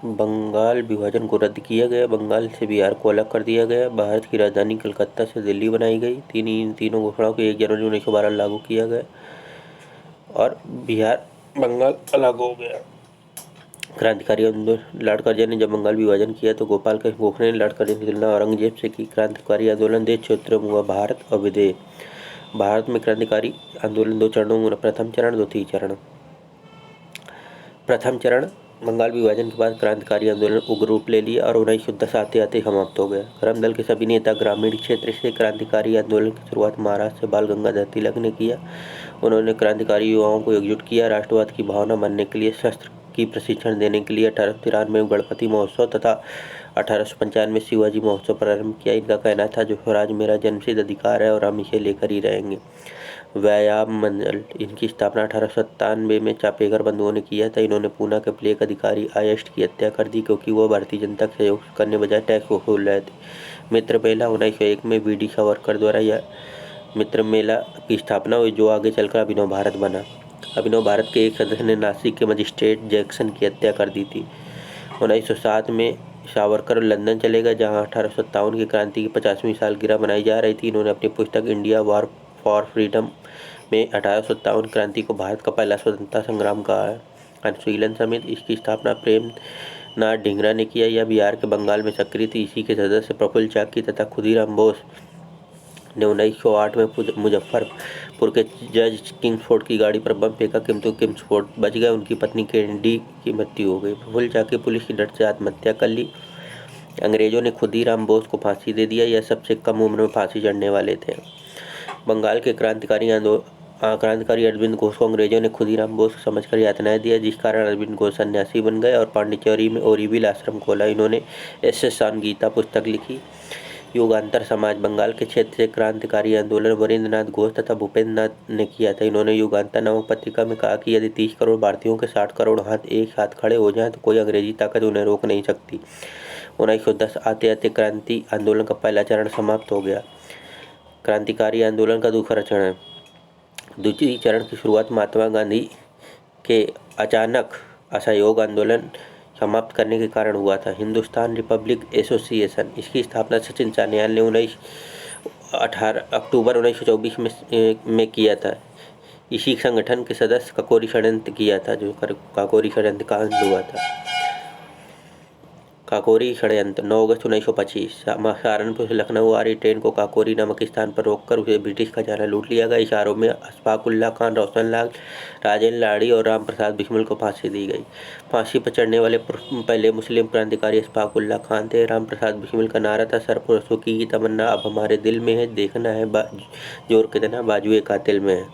बंगाल विभाजन को रद्द किया गया। बंगाल से बिहार को अलग कर दिया गया। भारत की राजधानी कलकत्ता से दिल्ली बनाई गई। तीनों घोषणाओं को 1 जनवरी 1912 लागू किया गया और बिहार बंगाल अलग हो गया। क्रांतिकारी आंदोलन। लॉर्ड कर्जन ने जब बंगाल विभाजन किया तो गोपाल कृष्ण गोखले ने लॉर्ड कर्जन की तुलना औरंगजेब से की। क्रांतिकारी आंदोलन देश क्षेत्रों में हुआ, भारत और विदेश। भारत में क्रांतिकारी आंदोलन 2 चरणों में हुआ। प्रथम चरण, द्वितीय चरण। प्रथम चरण बंगाल विभाजन के बाद क्रांतिकारी आंदोलन उग्र रूप ले लिया और 1910 आते आते समाप्त हो गया। करम दल के सभी नेता ग्रामीण क्षेत्र से क्रांतिकारी आंदोलन की शुरुआत महाराष्ट्र से बाल गंगाधर तिलक ने किया। उन्होंने क्रांतिकारी युवाओं को एकजुट किया, राष्ट्रवाद की भावना बनने के लिए शस्त्र की प्रशिक्षण देने के लिए 1893 में गणपति महोत्सव तथा 1895 में शिवाजी महोत्सव प्रारंभ किया। इनका कहना था, जो स्वराज मेरा जन्मसिद्ध अधिकार है और हम इसे लेकर ही रहेंगे। व्यायाम मंडल। इनकी स्थापना 1897 में चापेकर बंधुओं ने किया था। इन्होंने पूना के प्लेग अधिकारी आयस्ट की हत्या कर दी क्योंकि वह भारतीय जनता के सहयोग करने बजाय टैक्स वसूल रहे थे। मित्र मेला 1901 में वी.डी. सावरकर द्वारा यह मित्र मेला की स्थापना हुई, जो आगे चलकर अभिनव भारत बना। अभिनव भारत के एक सदस्य ने नासिक के मजिस्ट्रेट जैक्सन की हत्या कर दी थी। 1907 में सावरकर लंदन चले गए, जहां 1857 की क्रांति की 50वीं सालगिरह मनाई जा रही थी। इन्होंने अपनी पुस्तक इंडिया वॉर फॉर फ्रीडम में 1857 क्रांति को भारत का पहला स्वतंत्रता संग्राम कहा है। अनुशीलन समिति। इसकी स्थापना प्रेमनाथ ढींगरा ने किया। यह बिहार के बंगाल में सक्रिय थी। इसी के सदस्य प्रफुल्ल चाकी तथा खुदीराम बोस ने 1908 में मुजफ्फरपुर के जज किंग्सफोर्ड की गाड़ी पर बम फेंका, किंतु किंग्सफोर्ड बच गए। उनकी पत्नी कैंडी की मृत्यु हो गई। प्रफुल्ल चाकी पुलिस की डर से आत्महत्या कर ली। अंग्रेजों ने खुदीराम बोस को फांसी दे दिया। यह सबसे कम उम्र में फांसी चढ़ने वाले थे। बंगाल के क्रांतिकारी अरविंद घोष को अंग्रेजों ने खुदीराम बोस समझकर यातनाएं दिया, जिस कारण अरविंद घोष सन्यासी बन गए और पांडिचेरी में ओरीविल आश्रम खोला। इन्होंने एस.एस. गीता पुस्तक लिखी। युगांतर समाज। बंगाल के क्षेत्र से क्रांतिकारी आंदोलन वरिंद्रनाथ घोष तथा भूपेंद्र नाथ ने किया था। इन्होंने युगांतर नामक पत्रिका में कहा कि यदि 30 करोड़ भारतीयों के 60 करोड़ हाथ एक साथ खड़े हो जाएं तो कोई अंग्रेजी ताकत उन्हें रोक नहीं सकती। 1910 आते आते क्रांति आंदोलन का पहला चरण समाप्त हो गया। क्रांतिकारी आंदोलन का दूसरा चरण। द्वितीय चरण की शुरुआत महात्मा गांधी के अचानक असहयोग आंदोलन समाप्त करने के कारण हुआ था। Hindustan Republic association. इसकी स्थापना सचिन सान्याल ने 18 अक्टूबर 1924 में किया था। इसी संगठन के सदस्य काकोरी षड्यंत्र किया था, जो काकोरी षड्यंत्र कांड हुआ था। काकोरी षड्यंत्र 9 अगस्त 1925। सहारनपुर से लखनऊ आ रही ट्रेन को काकोरी नामक स्थान पर रोककर उसे ब्रिटिश खजाना लूट लिया गया। इस आरोप में अशफाक उल्लाह खान, रोशन लाल, राजेंद्र लाड़ी और राम प्रसाद बिस्मिल को फांसी दी गई। फांसी पर चढ़ने वाले पहले मुस्लिम क्रांतिकारी अशफाक उल्लाह खान थे। राम प्रसाद बिस्मिल का नारा था, सरपुर सुखी की तमन्ना अब हमारे दिल में है, देखना है जोर कितना बाजुए कातिल में है।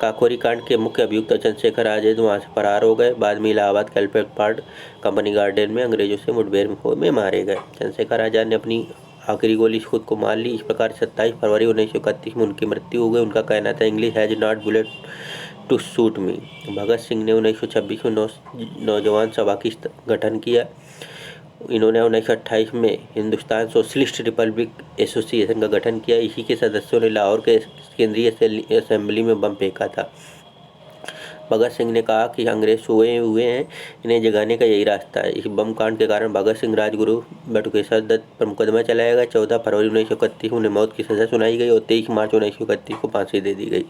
काकोरी कांड के मुख्य अभियुक्त चंद्रशेखर आजाद वहां से फरार हो गए। बाद में इलाहाबाद के अल्फ्रेड पार्क कंपनी गार्डन में अंग्रेजों से मुठभेड़ में मारे गए। चंद्रशेखर आजाद ने अपनी आखिरी गोली खुद को मार ली। इस प्रकार 27 फरवरी 1931 में उनकी मृत्यु हो गई। उनका कहना था, English has not bullet to shoot me. Bhagat Singh ने 1926 में नौजवान सभा की गठन किया। इन्होंने 1928 में हिंदुस्तान सोशलिस्ट रिपब्लिक एसोसिएशन का गठन किया। इसी के सदस्यों ने लाहौर के केंद्रीय असेंबली में बम फेंका था। भगत सिंह ने कहा कि अंग्रेज सोए हुए हैं, इन्हें जगाने का यही रास्ता है। इस बम कांड के कारण भगत सिंह, राजगुरु बटुकेश्वर दत्त पर मुकदमा चलाया गया। 14 फरवरी 1931 को उन्हें मौत की सजा सुनाई गई और 23 मार्च 1931 को फांसी दे दी गई।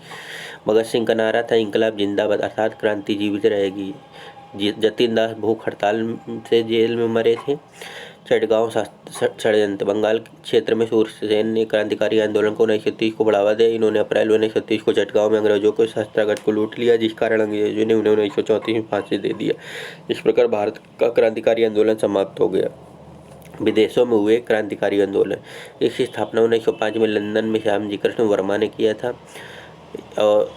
भगत सिंह का नारा था, इंकलाब जिंदाबाद, अर्थात क्रांति जीवित रहेगी। जतिन दास भूख हड़ताल से जेल में मरे थे। चटगांव षड्यंत्र। बंगाल क्षेत्र में सूरसेन ने क्रांतिकारी आंदोलन को 1930 को बढ़ावा दिया। इन्होंने अप्रैल 1930 को चटगांव में अंग्रेजों के शस्त्रागार को लूट लिया, जिस कारण अंग्रेजों ने उन्हें 1934 में फांसी दे दिया। इस प्रकार भारत का क्रांतिकारी आंदोलन समाप्त हो गया। विदेशों में हुए क्रांतिकारी आंदोलन। इसकी स्थापना 1905 में लंदन में श्यामजी कृष्ण वर्मा ने किया था और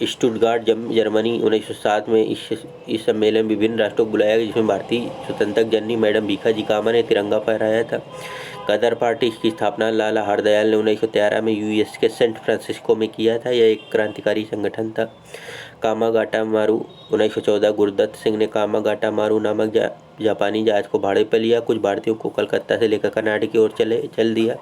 स्टुटगार्ट जर्मनी 1907 में इस सम्मेलन में विभिन्न राष्ट्रों को बुलाया गया, जिसमें भारतीय स्वतंत्रता जननी मैडम भीखाजी कामा ने तिरंगा फहराया था। गदर पार्टी की स्थापना लाला हरदयाल ने 1913 में यूएस के सेंट फ्रांसिस्को में किया था। यह एक क्रांतिकारी संगठन था। कामागाटा मारू 1914। गुरुदत्त सिंह ने कामागाटा मारू नामक जापानी जहाज को भाड़े पर लिया। कुछ भारतीयों को कलकत्ता से लेकर कनाडा की ओर चल दिया।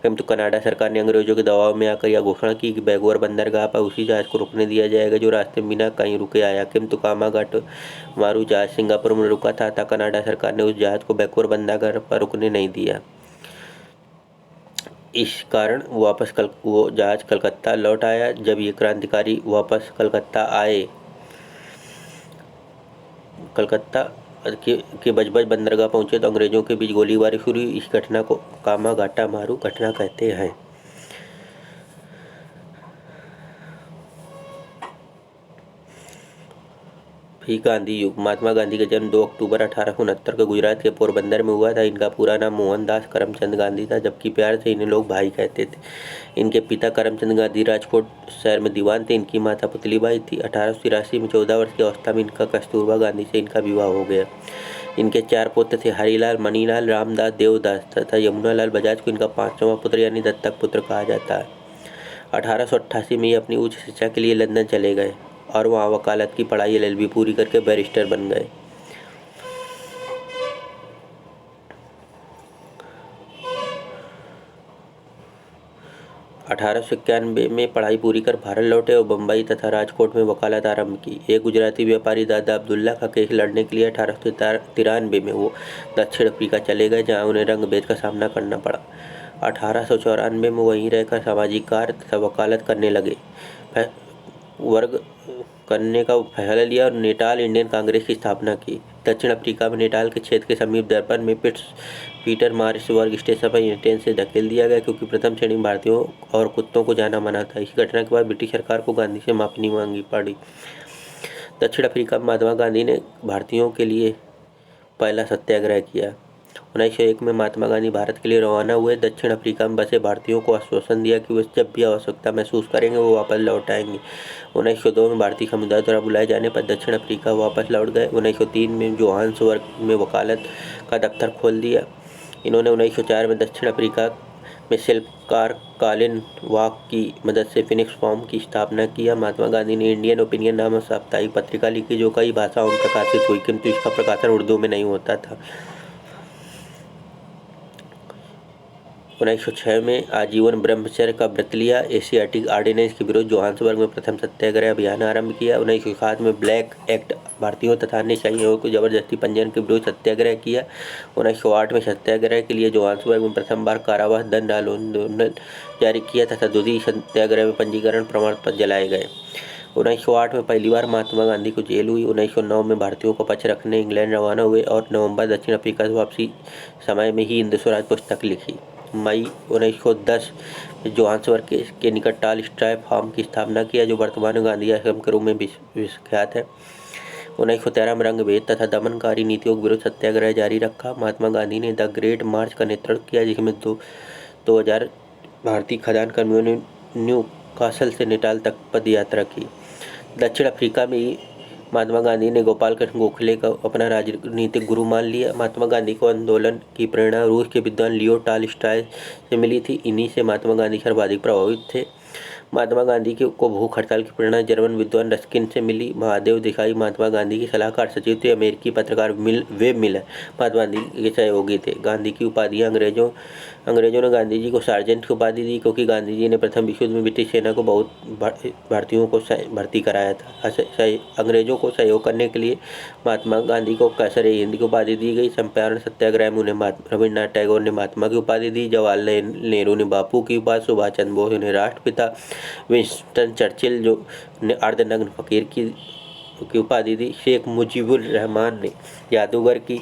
किंतु कनाडा सरकार ने अंग्रेजों के दबाव में आकर यह घोषणा की कि बैगोर बंदरगाह पर उसी जहाज को रुकने दिया जाएगा जो रास्ते में बिना कहीं रुके आया। किंतु कामागाटमारू जहाज सिंगापुर में रुका था। कनाडा सरकार ने उस जहाज को बैगोर बंदरगाह पर रुकने नहीं दिया। इस कारण वो जहाज कलकत्ता लौट आया। जब ये क्रांतिकारी वापस कलकत्ता के बजबज बंदरगाह पहुंचे तो अंग्रेजों के बीच गोलीबारी शुरू हुई। इस घटना को कामागाटामारू घटना कहते हैं। फिर गांधी युग। महात्मा गांधी का जन्म 2 अक्टूबर 1869 को गुजरात के पोरबंदर में हुआ था। इनका पूरा नाम मोहनदास करमचंद गांधी था, जबकि प्यार से इन्हें लोग भाई कहते थे। इनके पिता करमचंद गांधी राजकोट शहर में दीवान थे। इनकी माता पुतलीबाई थी। 1883 में 14 वर्ष की अवस्था में इनका कस्तूरबा गांधी से इनका विवाह हो गया। इनके 4 पुत्र थे, हरिलाल, मणिलाल, रामदास, देवदास तथा यमुनालाल बजाज को इनका 5वां पुत्र यानी दत्तक पुत्र कहा जाता है। 1888 में ये अपनी उच्च शिक्षा के लिए लंदन चले गए और वहाँ वकालत की पढ़ाई LLB पूरी करके बैरिस्टर बन गए। 1891 में पढ़ाई पूरी कर भारत लौटे और बम्बई तथा राजकोट में वकालत आरंभ की। एक गुजराती व्यापारी दादा अब्दुल्ला का केस लड़ने के लिए 1893 में वो दक्षिण अफ्रीका चले गए, जहाँ उन्हें रंगभेद का सामना करना पड़ा। 1894 में वहीं रहकर सामाजिक कार्य तथा वकालत करने लगे। वर्ग करने का फैसला लिया और नेटाल इंडियन कांग्रेस की स्थापना की। दक्षिण अफ्रीका में नेटाल के क्षेत्र के समीप दर्पण में पीटर मारिसबर्ग स्टेशन पर ट्रेन से धकेल दिया गया, क्योंकि प्रथम श्रेणी भारतीयों और कुत्तों को जाना मना था। इस घटना के बाद ब्रिटिश सरकार को गांधी से माफी मांगी पड़ी। दक्षिण अफ्रीका में महात्मा गांधी ने भारतीयों के लिए पहला सत्याग्रह किया। 1901 में महात्मा गांधी भारत के लिए रवाना हुए। दक्षिण अफ्रीका में बसे भारतीयों को आश्वासन दिया कि वे जब भी आवश्यकता महसूस करेंगे वो वापस लौट आएंगे। 1902 में भारतीय समुदाय द्वारा बुलाए जाने पर दक्षिण अफ्रीका वापस लौट गए। 1903 में जोहान्सबर्ग में वकालत का दफ्तर खोल दिया। इन्होंने 1904 में दक्षिण अफ्रीका में शिल्पकार कालिन वाक की मदद से फिनिक्स फॉर्म की स्थापना किया। महात्मा गांधी ने इंडियन ओपिनियन नामक साप्ताहिक पत्रिका लिखी, जो कई भाषाओं में प्रकाशित हुई, किंतु इसका प्रकाशन उर्दू में नहीं होता था। 1906 में आजीवन ब्रह्मचर्य का व्रत लिया। एशियाटिक ऑर्डिनेंस के विरुद्ध जोहान्सबर्ग में प्रथम सत्याग्रह अभियान आरंभ किया। 1907 में ब्लैक एक्ट भारतीयों तथा अन्य ईसाइयों को जबरदस्ती पंजीयन के विरुद्ध सत्याग्रह किया। 1908 में सत्याग्रह के लिए जोहान्सबर्ग में प्रथम बार कारावास दंड आंदोलन जारी किया तथा द्वितीय सत्याग्रह में पंजीकरण प्रमाण पत्र जलाए गए। 1908 में पहली बार महात्मा गांधी को जेल हुई। 1909 में भारतीयों का पक्ष रखने इंग्लैंड रवाना हुए और नवंबर दक्षिण अफ्रीका से वापसी समय में ही हिंद स्वराज पुस्तक लिखी। मई 1910 में जोहान्सबर्ग के निकट टाल स्ट्राय फार्म की स्थापना किया, जो वर्तमान में गांधी आश्रम के रूप में विख्यात है। 1913 में रंगभेद तथा दमनकारी नीतियों के विरुद्ध सत्याग्रह जारी रखा। महात्मा गांधी ने द ग्रेट मार्च का नेतृत्व किया, जिसमें 2000 भारतीय खदान कर्मियों ने न्यू कासल से नेटाल तक पद यात्रा की। दक्षिण अफ्रीका में महात्मा गांधी ने गोपाल कृष्ण गोखले को अपना राजनीतिक गुरु मान लिया। महात्मा गांधी को आंदोलन की प्रेरणा रूस के विद्वान लियो टॉलस्टॉय से मिली थी। इन्हीं से महात्मा गांधी सर्वाधिक प्रभावित थे। महात्मा गांधी को भूख हड़ताल की प्रेरणा जर्मन विद्वान रस्किन से मिली। महादेव देसाई महात्मा गांधी के सलाहकार सचिव थे। अमेरिकी पत्रकार वेब मिलर महात्मा गांधी के सहयोगी थे। गांधी की उपाधियां अंग्रेजों ने गांधी जी को सार्जेंट की उपाधि दी, क्योंकि गांधी जी ने प्रथम विश्व युद्ध में ब्रिटिश सेना को बहुत भारतीयों को भर्ती कराया था। अंग्रेजों को सहयोग करने के लिए महात्मा गांधी को कैसर-ए-हिंद की उपाधि दी गई। चंपारण सत्याग्रह में उन्हें रविन्द्रनाथ टैगोर ने महात्मा की उपाधि दी। जवाहरलाल नेहरू ने बापू की उपाधि, सुभाष चंद्र बोस ने राष्ट्रपिता, विंस्टन चर्चिल जो ने अर्धनग्न फकीर की उपाधि दी। शेख मुजीबुर रहमान ने जादूगर की,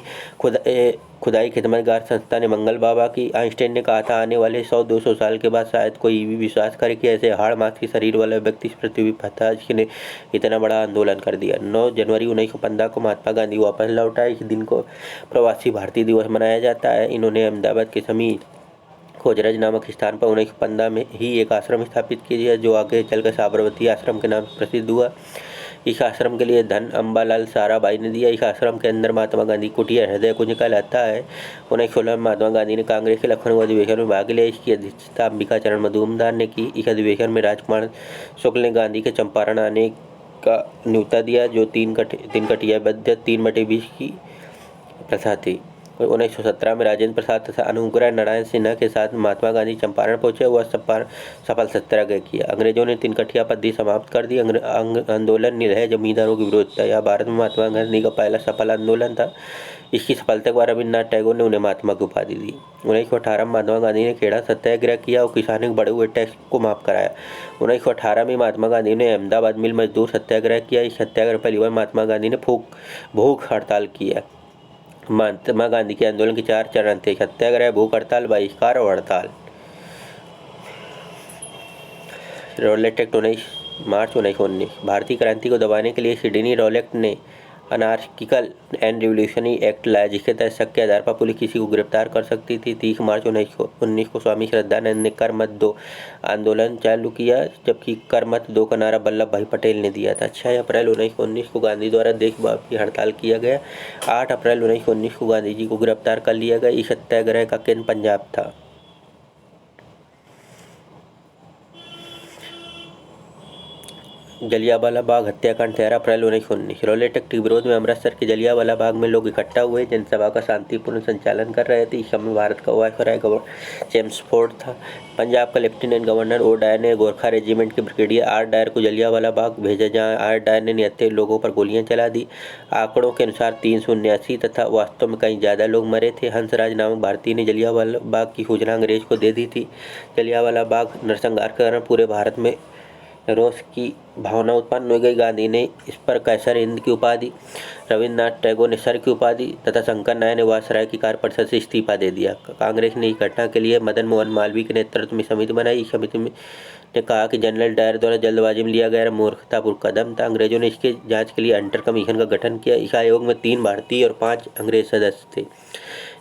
खुदाई खिदमतगार संस्था ने मंगल बाबा की। आइंस्टाइन ने कहा था, आने वाले 100-200 साल के बाद शायद कोई भी विश्वास करे कि ऐसे हाड़ मास के शरीर वाला व्यक्ति पृथ्वी पर था जिसने इतना बड़ा आंदोलन कर दिया। 9 जनवरी 1915 को महात्मा गांधी वापस लौट आए। इस दिन को प्रवासी भारतीय दिवस मनाया जाता है। इन्होंने अहमदाबाद के समीप खोजरज नामक स्थान पर 1915 में ही एक आश्रम स्थापित किया, जो आगे चलकर साबरमती आश्रम के नाम से प्रसिद्ध हुआ। इस आश्रम के लिए धन अम्बालाल साराभाई ने दिया। इस आश्रम के अंदर महात्मा गांधी कुटिया हृदय कुंज कहलाता है। 1916 में महात्मा गांधी ने कांग्रेस के लखनऊ अधिवेशन में भाग लिया। इसकी अध्यक्षता अंबिका चरण मजूमदार ने की। इस अधिवेशन में राजकुमार शुक्ल ने गांधी के चंपारण आने का न्योता दिया, जो 3 कटियाबद्ध 3/20 की प्रसाद थी। 1917 में राजेंद्र प्रसाद तथा अनुग्रह नारायण सिन्हा के साथ महात्मा गांधी चंपारण पहुंचे। वह सफल सत्याग्रह किया। अंग्रेजों ने तिनकठिया पद्धति समाप्त कर दी। आंदोलन निरह जमींदारों के विरोध था। यह भारत में महात्मा गांधी का पहला सफल आंदोलन था। इसकी सफलता के बाद रविन्द्रनाथ टैगोर ने उन्हें महात्मा की उपाधि दी। 1918 में महात्मा गांधी ने खेड़ा सत्याग्रह किया और किसानों के बढ़े हुए टैक्स को माफ कराया। 1918 में महात्मा गांधी ने अहमदाबाद मिल मजदूर सत्याग्रह किया। इस सत्याग्रह पहली बार महात्मा गांधी ने भूख हड़ताल किया। महात्मा गांधी के आंदोलन के 4 चरण थे: सत्याग्रह, भूख हड़ताल, बहिष्कार और हड़ताल। रॉलेट एक्ट 19 मार्च 1919। भारतीय क्रांति को दबाने के लिए सिडनी रॉलेट ने अनार्किकल एंड रिवोल्यूशनरी एक्ट लाया, जिसके तहत शक के आधार पर पुलिस किसी को गिरफ्तार कर सकती थी। 30 मार्च 1919 को स्वामी श्रद्धानंद ने कर मत दो आंदोलन चालू किया, जबकि कर मत दो का नारा वल्लभ भाई पटेल ने दिया था। 6 अप्रैल 1919 को गांधी द्वारा देशव्यापी हड़ताल किया गया। 8 अप्रैल 1919 को गांधी जी को गिरफ्तार कर लिया गया। इस सत्याग्रह का केंद्र पंजाब था। जलियांवाला बाग हत्याकांड 13 अप्रैल 1919। रॉलेट एक्ट के विरोध में अमृतसर के जलियांवाला बाग में लोग इकट्ठा हुए। जनसभा का शांतिपूर्ण संचालन कर रहे थे। इस समय भारत का वायसराय गवर्नर जेम्स फोर्ड था। पंजाब का लेफ्टिनेंट गवर्नर ओ डायर ने गोरखा रेजिमेंट के ब्रिगेडियर आर डायर को जलियांवाला बाग भेजा, जहां आर डायर ने निहत्थे लोगों पर गोलियां चला दी। आंकड़ों के अनुसार 379 तथा वास्तव में कहीं ज़्यादा लोग मरे थे। हंसराज नामक भारतीय ने जलियांवाला बाग की सूचना अंग्रेज को दे दी थी। जलियांवाला बाग नरसंहार के कारण पूरे भारत में रोष की भावना उत्पन्न हो गई। गांधी ने इस पर कैसर हिंद की उपाधि, रविन्द्रनाथ टैगोर ने सर की उपाधि तथा शंकर नारायण ने वायसराय की कार्य परिषद से इस्तीफा दे दिया। कांग्रेस ने इस घटना के लिए मदन मोहन मालवीय के नेतृत्व में समिति बनाई। इस समिति ने कहा कि जनरल डायर द्वारा जल्दबाजी में लिया गया मूर्खतापूर्ण कदम था। अंग्रेजों ने इसके जांच के लिए हंटर कमीशन का गठन किया। इस आयोग में 3 भारतीय और 5 अंग्रेज सदस्य थे।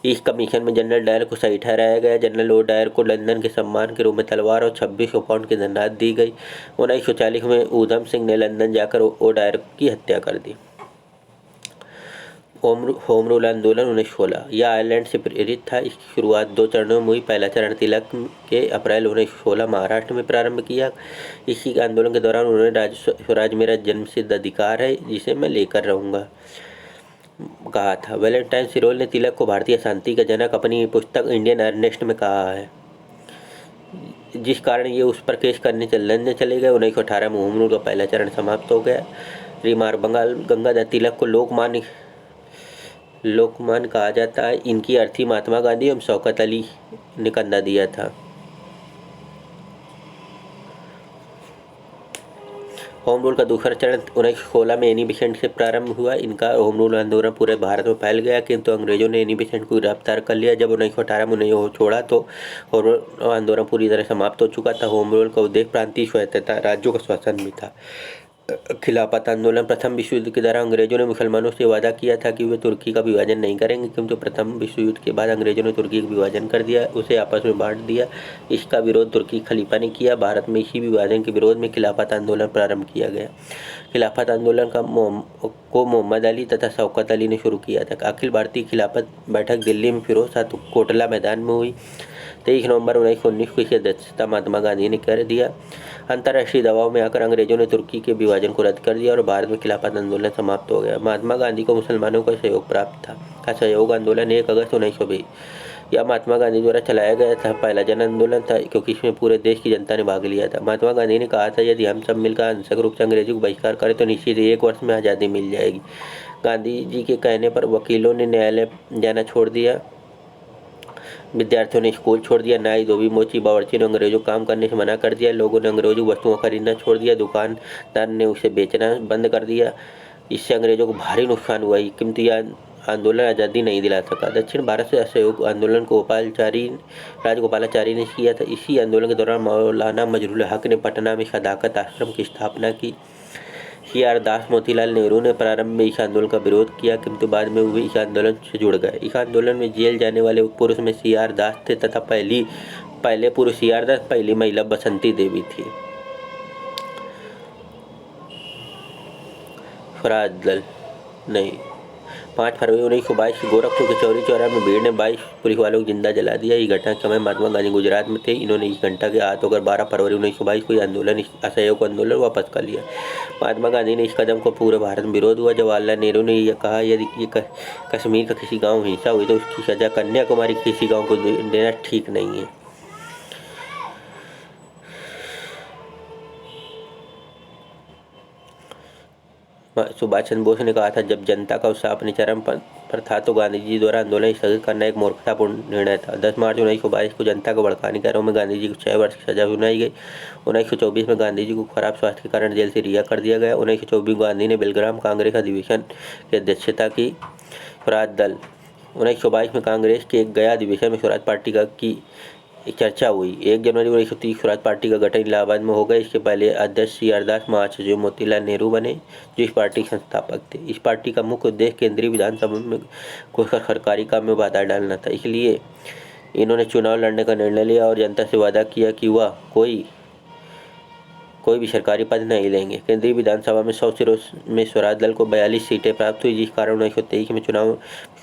इस कमीशन में जनरल डायर को सही ठहराया गया। जनरल ओ डायर को लंदन के सम्मान के रूप में तलवार और 2600 पाउंड की धनराशि दी गई। 1940 में ऊधम सिंह ने लंदन जाकर ओ डायर की हत्या कर दी। होम रूल आंदोलन 1916। यह आयरलैंड से प्रेरित था। इसकी शुरुआत 2 चरणों में हुई। पहला चरण तिलक के अप्रैल 1916 महाराष्ट्र में प्रारंभ किया। इसी आंदोलन के दौरान उन्होंने स्वराज मेरा जन्मसिद्ध अधिकार है, जिसे मैं लेकर रहूँगा कहा था। वैलेंटाइन सिरोल ने तिलक को भारतीय शांति का जनक अपनी पुस्तक इंडियन अर्नेस्ट में कहा है, जिस कारण ये उस पर केस करने लंदन चले गए। 1918 में होम रूल का पहला चरण समाप्त हो गया। रिमार्क गंगाधर तिलक को लोकमान्य कहा जाता है। इनकी अर्थी महात्मा गांधी एवं शौकत अली ने कंधा दिया था। होम रूल का दूसरा चरण 1916 में एनी बेसेंट से प्रारंभ हुआ। इनका होम रूल आंदोलन पूरे भारत में फैल गया, किंतु अंग्रेजों ने एनी बेसेंट को गिरफ्तार कर लिया। जब 1918 में उन्हें छोड़ा तो होम रूल आंदोलन पूरी तरह समाप्त हो चुका था। होम रूल का उद्देश्य प्रांतीय स्वायत्तता, राज्यों का शासन भी था। खिलाफत आंदोलन। प्रथम विश्व युद्ध के दौरान अंग्रेजों ने मुसलमानों से वादा किया था कि वे तुर्की का विभाजन नहीं करेंगे, किंतु प्रथम विश्व युद्ध के बाद अंग्रेजों ने तुर्की का विभाजन कर दिया, उसे आपस में बांट दिया। इसका विरोध तुर्की खलीफा ने किया। भारत में इसी विभाजन के विरोध में खिलाफत आंदोलन प्रारंभ किया गया। खिलाफत आंदोलन को मोहम्मद अली तथा शौकत अली ने शुरू किया था। अखिल भारतीय खिलाफत बैठक दिल्ली में फिरोज शाह कोटला मैदान में हुई। 23 नवंबर 1919 को इसकी अध्यक्षता महात्मा गांधी ने कर दिया। अंतर्राष्ट्रीय दबाव में आकर अंग्रेजों ने तुर्की के विभाजन को रद्द कर दिया और भारत में खिलाफत आंदोलन समाप्त हो गया। महात्मा गांधी को मुसलमानों का सहयोग प्राप्त था। सहयोग आंदोलन 1 अगस्त 1920। यह महात्मा गांधी द्वारा चलाया गया था पहला जन आंदोलन था, क्योंकि इसमें पूरे देश की जनता ने भाग लिया था। महात्मा गांधी ने कहा था, यदि हम सब मिलकर हिंसक रूप से अंग्रेजों को बहिष्कार करें तो निश्चित ही 1 वर्ष में आज़ादी मिल जाएगी। गांधी जी के कहने पर वकीलों ने न्यायालय जाना छोड़ दिया, विद्यार्थियों ने स्कूल छोड़ दिया, नाई, धोबी, मोची, बावर्ची ने अंग्रेजों को काम करने से मना कर दिया, लोगों ने अंग्रेजों वस्तुओं का खरीदना छोड़ दिया, दुकानदार ने उसे बेचना बंद कर दिया। इससे अंग्रेजों को भारी नुकसान हुआ, किंतु यह आंदोलन आज़ादी नहीं दिला सका। दक्षिण भारत से असहयोग आंदोलन को राजगोपालाचारी ने किया था। इसी आंदोलन के दौरान मौलाना मजरूल हक ने पटना में सदाकत आश्रम की स्थापना की। CR दास, मोतीलाल नेहरू ने प्रारंभ में इस आंदोलन का विरोध किया, किंतु बाद में वे इस आंदोलन से जुड़ गए। इस आंदोलन में जेल जाने वाले पुरुष में CR दास थे तथा पहले पुरुष CR दास, पहली महिला बसंती देवी थी। स्वराज दल नहीं, 5 फरवरी 1922 की गोरखपुर के चौरी चौरा में भीड़ ने 22 पुलिस वालों को जिंदा जला दिया। ये घटना के समय महात्मा गांधी गुजरात में थे। इन्होंने इस घटना के आहत होकर 12 फरवरी 1922 को असहयोग आंदोलन वापस कर लिया। महात्मा गांधी ने इस कदम को पूरे भारत में विरोध हुआ। जवाहरलाल नेहरू ने यह कहा, यदि कश्मीर का किसी गाँव में हिंसा हुई तो उसकी सजा कन्याकुमारी के किसी गाँव को देना ठीक नहीं है। सुभाष चंद्र बोस ने कहा था, जब जनता का उत्साह अपने चरम पर था तो गांधी जी द्वारा आंदोलन स्थगित करना एक मूर्खतापूर्ण निर्णय था। 10 मार्च 1922 को जनता को भड़काने के आरोप में गांधी जी को 6 वर्ष की सजा सुनाई गई। 1924 में गांधी जी को खराब स्वास्थ्य के कारण जेल से रिहा कर दिया गया। 1924 गांधी ने बेलग्राम कांग्रेस अधिवेशन की अध्यक्षता की। स्वराज दल 1922 में कांग्रेस के एक गया अधिवेशन में स्वराज पार्टी की चर्चा हुई। 1 जनवरी 1930 स्वराज पार्टी का गठन इलाहाबाद में हो गया। इसके पहले अध्यक्ष श्री हरदास महासचिव मोतीलाल नेहरू बने, जो इस पार्टी के संस्थापक थे। इस पार्टी का मुख्य उद्देश्य केंद्रीय विधानसभा में घुसकर सरकारी काम में बाधा डालना था। इसलिए इन्होंने चुनाव लड़ने का निर्णय लिया और जनता से वादा किया कि वह कोई भी सरकारी पद नहीं लेंगे। केंद्रीय विधानसभा में 100 सीटों में स्वराज दल को 42 सीटें प्राप्त हुई, जिस कारण 1923 में चुनाव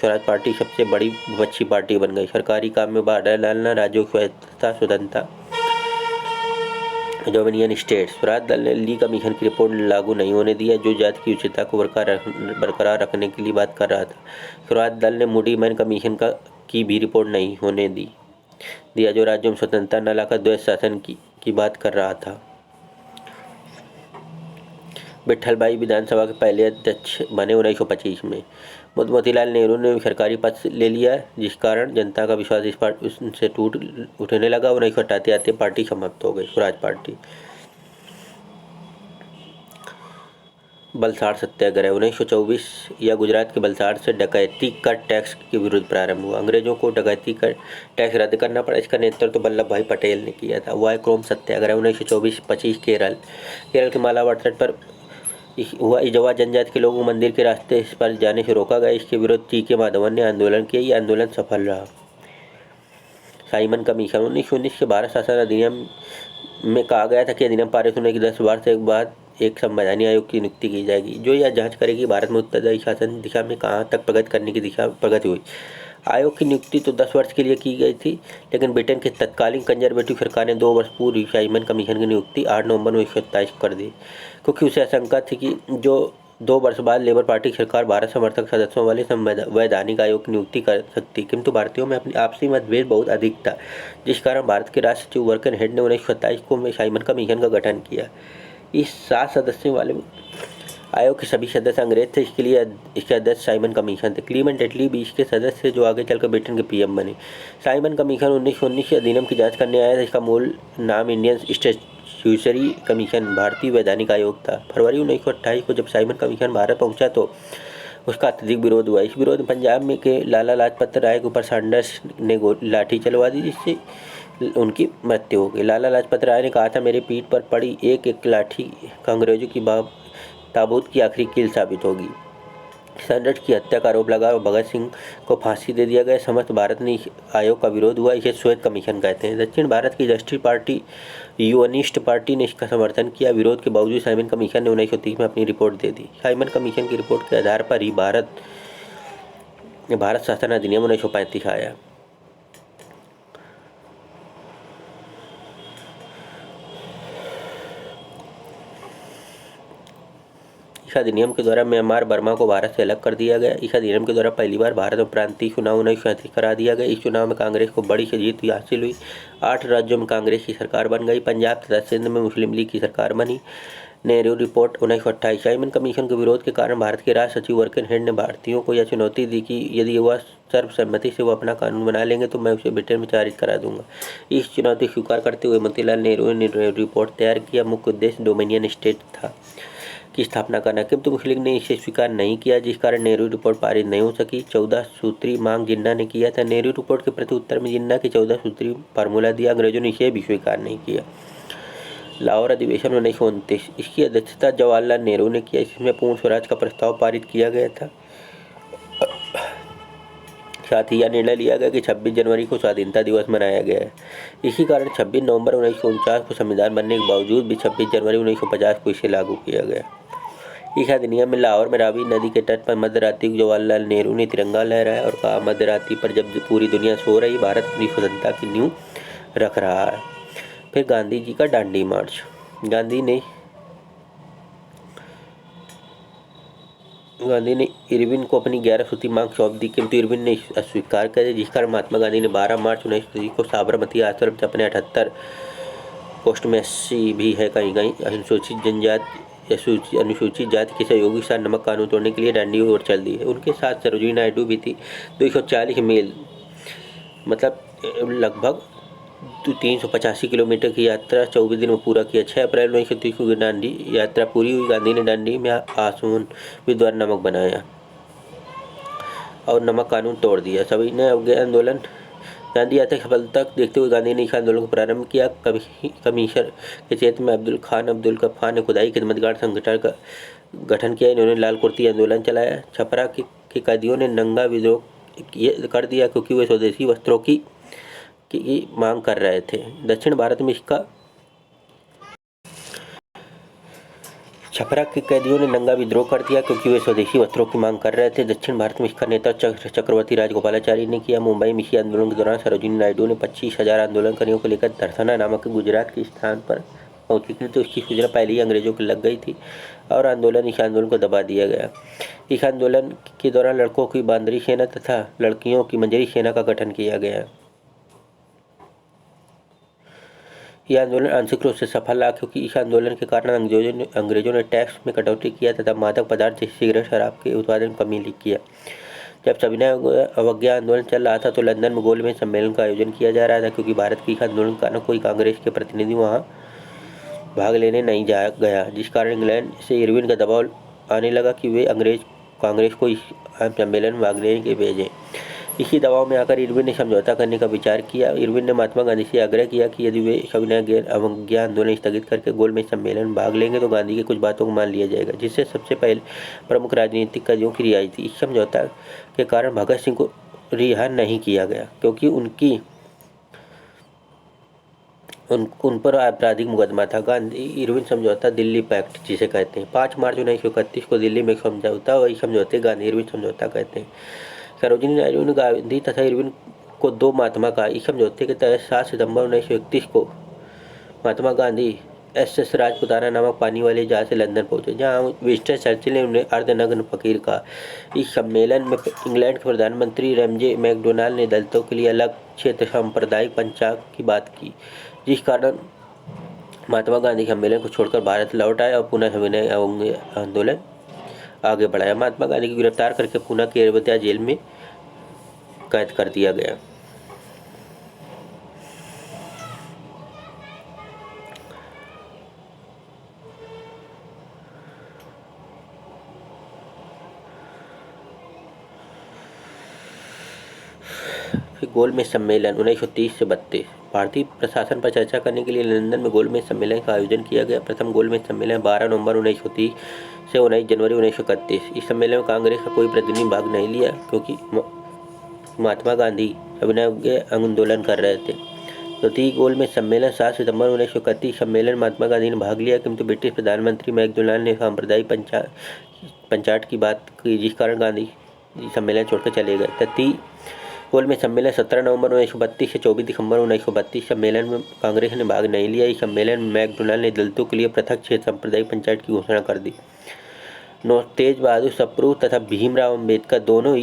स्वराज पार्टी सबसे बड़ी विपक्षी पार्टी बन गई। सरकारी काम में बाधा डालना, राज्यों की स्वायत्तता, स्वतंत्रता, डोमिनियन स्टेट। स्वराज दल ने ली कमीशन की रिपोर्ट लागू नहीं होने दिया, जो जाति की उच्चता को बरकरार रखने के लिए बात कर रहा था। स्वराज दल ने मूडी मैन कमीशन की भी रिपोर्ट नहीं होने दिया, जो राज्यों में स्वतंत्रता न लाकर द्वैध शासन की बात कर रहा था। विट्ठल भाई विधानसभा के पहले अध्यक्ष बने 1925 में। मोतीलाल नेहरू ने सरकारी पद ले लिया, जिस कारण जनता का विश्वास इस पार्टी उनसे उठने लगा। 1988 आते पार्टी समाप्त हो गई, स्वराज पार्टी। बलसाड़ सत्याग्रह 1924 या गुजरात के बलसाड़ से डकैती कर टैक्स के विरुद्ध प्रारंभ हुआ। अंग्रेजों को डकैती कर टैक्स रद्द करना पड़ा। इसका नेतृत्व वल्लभ भाई पटेल ने किया था। वायक्रोम सत्याग्रह 1924-25 केरल के मालाबार तट पर हुआ। इजवा जनजाति के लोगों को मंदिर के रास्ते पर जाने से रोका गया। इसके विरुद्ध टी.के. माधवन ने आंदोलन किया। ये आंदोलन सफल रहा। साइमन कमीशन 1919 के भारत शासन अधिनियम में कहा गया था कि अधिनियम पारित होने के 10 वर्ष के बाद एक संवैधानिक आयोग की नियुक्ति की जाएगी, जो यह जांच करेगी भारत में उत्तरदायी शासन दिशा में कहाँ तक प्रगति करने की दिशा प्रगति हुई। आयोग की नियुक्ति तो 10 वर्ष के लिए की गई थी, लेकिन ब्रिटेन के तत्कालीन कंजर्वेटिव सरकार ने 2 वर्ष पूर्व साइमन कमीशन की नियुक्ति 8 नवंबर 1927 को कर दी, क्योंकि उसे आशंका थी कि जो 2 वर्ष बाद लेबर पार्टी की सरकार भारत समर्थक सदस्यों वाले संवैधानिक आयोग की नियुक्ति कर सकती, किंतु भारतीयों में अपनी आपसी मतभेद बहुत अधिक था, जिस कारण भारत के राष्ट्र सचिव वर्कन हेड ने 1927 को साइमन कमीशन का गठन किया। इस 7 सदस्यों वाले आयोग के सभी सदस्य अंग्रेज थे। इसके लिए इसके अध्यक्ष साइमन कमीशन थे। क्लीमेंट एटली भी इसके सदस्य, जो आगे चलकर ब्रिटेन के पीएम बने। साइमन कमीशन 1919 के अधिनियम की जांच करने आया था। इसका मूल नाम इंडियन स्टैट्यूटरी कमीशन, भारतीय वैधानिक आयोग था। फरवरी 1928 को जब साइमन कमीशन भारत पहुंचा तो उसका अत्यधिक विरोध हुआ। इस विरोध में पंजाब में के लाला लाजपत राय के ऊपर सैंडर्स ने लाठी चलवा दी, जिससे उनकी मृत्यु हो गई। लाला लाजपत राय ने कहा था, मेरे पीठ पर पड़ी एक एक लाठी अंग्रेजों की ताबूत की आखिरी कील साबित होगी। सैंडर्स की हत्या का आरोप लगा और भगत सिंह को फांसी दे दिया गया। समस्त भारत ने इस आयोग का विरोध हुआ। इसे श्वेत कमीशन कहते हैं। दक्षिण भारत की राष्ट्रीय पार्टी यूनिस्ट पार्टी ने इसका समर्थन किया। विरोध के बावजूद साइमन कमीशन ने 1930 में अपनी रिपोर्ट दे दी। साइमन कमीशन की रिपोर्ट के आधार पर ही भारत शासन अधिनियम 1935 आया। इस अधिनियम के द्वारा म्यांमार बर्मा को भारत से अलग कर दिया गया। इस अधिनियम के द्वारा पहली बार भारत में प्रांतीय चुनाव 1937 करा दिया गया। इस चुनाव में कांग्रेस को बड़ी जीत हासिल हुई। 8 राज्यों में कांग्रेस की सरकार बन गई। पंजाब तथा सिंध में मुस्लिम लीग की सरकार बनी। नेहरू रिपोर्ट 1928। साइमन कमीशन के विरोध के कारण भारत के राष्ट्र सचिव वर्कन हेड ने भारतीयों को यह चुनौती दी कि यदि वह सर्वसम्मति से वो अपना कानून बना लेंगे तो मैं उसे ब्रिटेन में पारित करा दूंगा। इस चुनौती स्वीकार करते हुए मोतीलाल नेहरू ने रिपोर्ट तैयार किया। मुख्य उद्देश्य डोमिनियन स्टेट था की स्थापना करना, किंतु मुस्लिम लीग ने इसे स्वीकार नहीं किया, जिस कारण नेहरू रिपोर्ट पारित नहीं हो सकी। 14 सूत्री मांग जिन्ना ने किया था। नेहरू रिपोर्ट के प्रति उत्तर में जिन्ना के 14 सूत्री फार्मूला दिया। अंग्रेजों ने इसे भी स्वीकार नहीं किया। लाहौर अधिवेशन 1929, इसकी अध्यक्षता जवाहरलाल नेहरू ने किया। इसमें पूर्ण स्वराज का प्रस्ताव पारित किया गया था। साथ ही यह निर्णय लिया गया कि 26 जनवरी को स्वाधीनता दिवस मनाया गया है। इसी कारण 26 नवंबर 1949 को संविधान बनने के बावजूद भी 26 जनवरी 1950 को इसे लागू किया गया। इस अधिनियम में लाहौर में रावी नदी के तट पर मध्य रात्रि को जवाहरलाल नेहरू ने तिरंगा लहराया और कहा, मध्य रात्रि पर जब पूरी दुनिया सो रही, भारत अपनी स्वतंत्रता की नींव रख रहा है। फिर गांधी जी का दांडी मार्च। गांधी ने इरविन को अपनी 11 सूत्री मांग सौंप दी, किंतु इरविन ने अस्वीकार कर दिया, जिस कारण महात्मा गांधी ने 12 मार्च 1930 को साबरमती आश्रम से अपने 78 पोस्ट में 80 भी है कहीं कहीं अनुसूचित जनजाति अनुसूचित जाति के सहयोगी के साथ नमक कानून तोड़ने के लिए दांडी ओर चल दी है। उनके साथ सरोजिनी नायडू भी थी। 240 मील मतलब लगभग 385 किलोमीटर की यात्रा 24 दिन में पूरा किया। 6 अप्रैल 1930 को दांडी यात्रा पूरी हुई। गांधी ने दांडी में आसमन द्वारा नमक बनाया और नमक कानून तोड़ दिया। सभी ने अवज्ञा आंदोलन दांडी यात्रा की सफलता देखते हुए गांधी ने इस आंदोलन को प्रारंभ किया। कमिश्नर के क्षेत्र में अब्दुल गफ्फार ने खुदाई खिदमतगार संगठन का गठन किया। इन्होंने लाल कुर्ती आंदोलन चलाया। छपरा के कैदियों ने नंगा विद्रोह कर दिया क्योंकि वे स्वदेशी वस्त्रों की मांग कर रहे थे। दक्षिण भारत में इसका छपरा के कैदियों ने नंगा विद्रोह कर दिया क्योंकि वे स्वदेशी वस्त्रों की मांग कर रहे थे। दक्षिण भारत में इसका नेतृत्व चक्रवर्ती राजगोपालाचारी ने किया। मुंबई में इसी आंदोलन के दौरान सरोजिनी नायडू ने 25,000 आंदोलनकारियों को लेकर दर्शना नामक गुजरात के स्थान पर पहुंची थी, तो इसकी सूचना पहले ही अंग्रेजों को लग गई थी और इस आंदोलन को दबा दिया गया। इस आंदोलन के दौरान लड़कों की बांदरी सेना तथा लड़कियों की मंजरी सेना का गठन किया गया। यह आंदोलन आंशिक रूप से सफल रहा क्योंकि इस आंदोलन के कारण अंग्रेजों ने टैक्स में कटौती किया तथा मादक पदार्थ जैसे सिगरेट शराब के उत्पादन में कमी किया। जब सविनय अवज्ञा आंदोलन चल रहा था तो लंदन में गोलमेज सम्मेलन का आयोजन किया जा रहा था क्योंकि भारत के इस आंदोलन के कारण कोई कांग्रेस के प्रतिनिधि वहां भाग लेने नहीं गया, जिस कारण इंग्लैंड से इरविन का दबाव आने लगा कि वे कांग्रेस को इस सम्मेलन में भाग लेने के भेजें। इसी दबाव में आकर इरविन ने समझौता करने का विचार किया। इरविन ने महात्मा गांधी से आग्रह किया कि यदि वे सविनय अवज्ञा आंदोलन स्थगित करके गोलमेज सम्मेलन में भाग लेंगे तो गांधी की कुछ बातों को मान लिया जाएगा, जिससे सबसे पहले प्रमुख राजनीतिक कैदियों की रिहाई थी। इस समझौता के कारण भगत सिंह को रिहा नहीं किया गया क्योंकि उन पर आपराधिक मुकदमा था। गांधी इरविन समझौता, दिल्ली पैक्ट जिसे कहते हैं। 5 मार्च 1931 को दिल्ली में समझौता, वही समझौते गांधी इरविन समझौता कहते हैं। सरोजिनी नायडू ने गांधी तथा इरविन को 2 महात्मा कहा। इस समझौते के तहत 7 सितंबर 1931 को महात्मा गांधी SS राजपुताना नामक पानी वाले जहाज से लंदन पहुंचे, जहां विंस्टन चर्चिल ने उन्हें अर्धनग्न फकीर कहा। इस सम्मेलन में इंग्लैंड के प्रधानमंत्री रैमजे मैकडोनाल्ड ने दलितों के लिए अलग क्षेत्र सांप्रदायिक पंचांग की बात की, जिस कारण महात्मा गांधी सम्मेलन को छोड़कर भारत लौट आए और पुनः सविनय आंदोलन आगे बढ़ाया। महात्मा गांधी को गिरफ्तार करके पूना के अयोध्या जेल में कैद कर दिया गया। फिर गोलमेज सम्मेलन 1930 से 32। भारतीय प्रशासन पर चर्चा करने के लिए लंदन में गोलमेज सम्मेलन का आयोजन किया गया। प्रथम गोलमेज सम्मेलन 12 नवंबर 1930 से 19 जनवरी 1931। इस सम्मेलन में कांग्रेस का कोई प्रतिनिधि भाग नहीं लिया क्योंकि महात्मा गांधी सविनय आंदोलन कर रहे थे। द्वितीय गोलमेज सम्मेलन 7 सितंबर 1931 सम्मेलन महात्मा गांधी ने भाग लिया, किंतु ब्रिटिश प्रधानमंत्री मैकडोनाल्ड ने सांप्रदायिक पंचाट की बात की, जिस कारण गांधी सम्मेलन छोड़कर चले गए। तृतीय गोलमेज सम्मेलन 17 नवंबर 1932 से 24 दिसंबर 1932 सम्मेलन में कांग्रेस ने भाग नहीं लिया। इस सम्मेलन में मैकडोनाल्ड ने दलितों के लिए पृथक क्षेत्र सांप्रदायिक पंचायत की घोषणा कर दी। तेज बहादुर सप्रू तथा भीमराव अम्बेडकर तीनों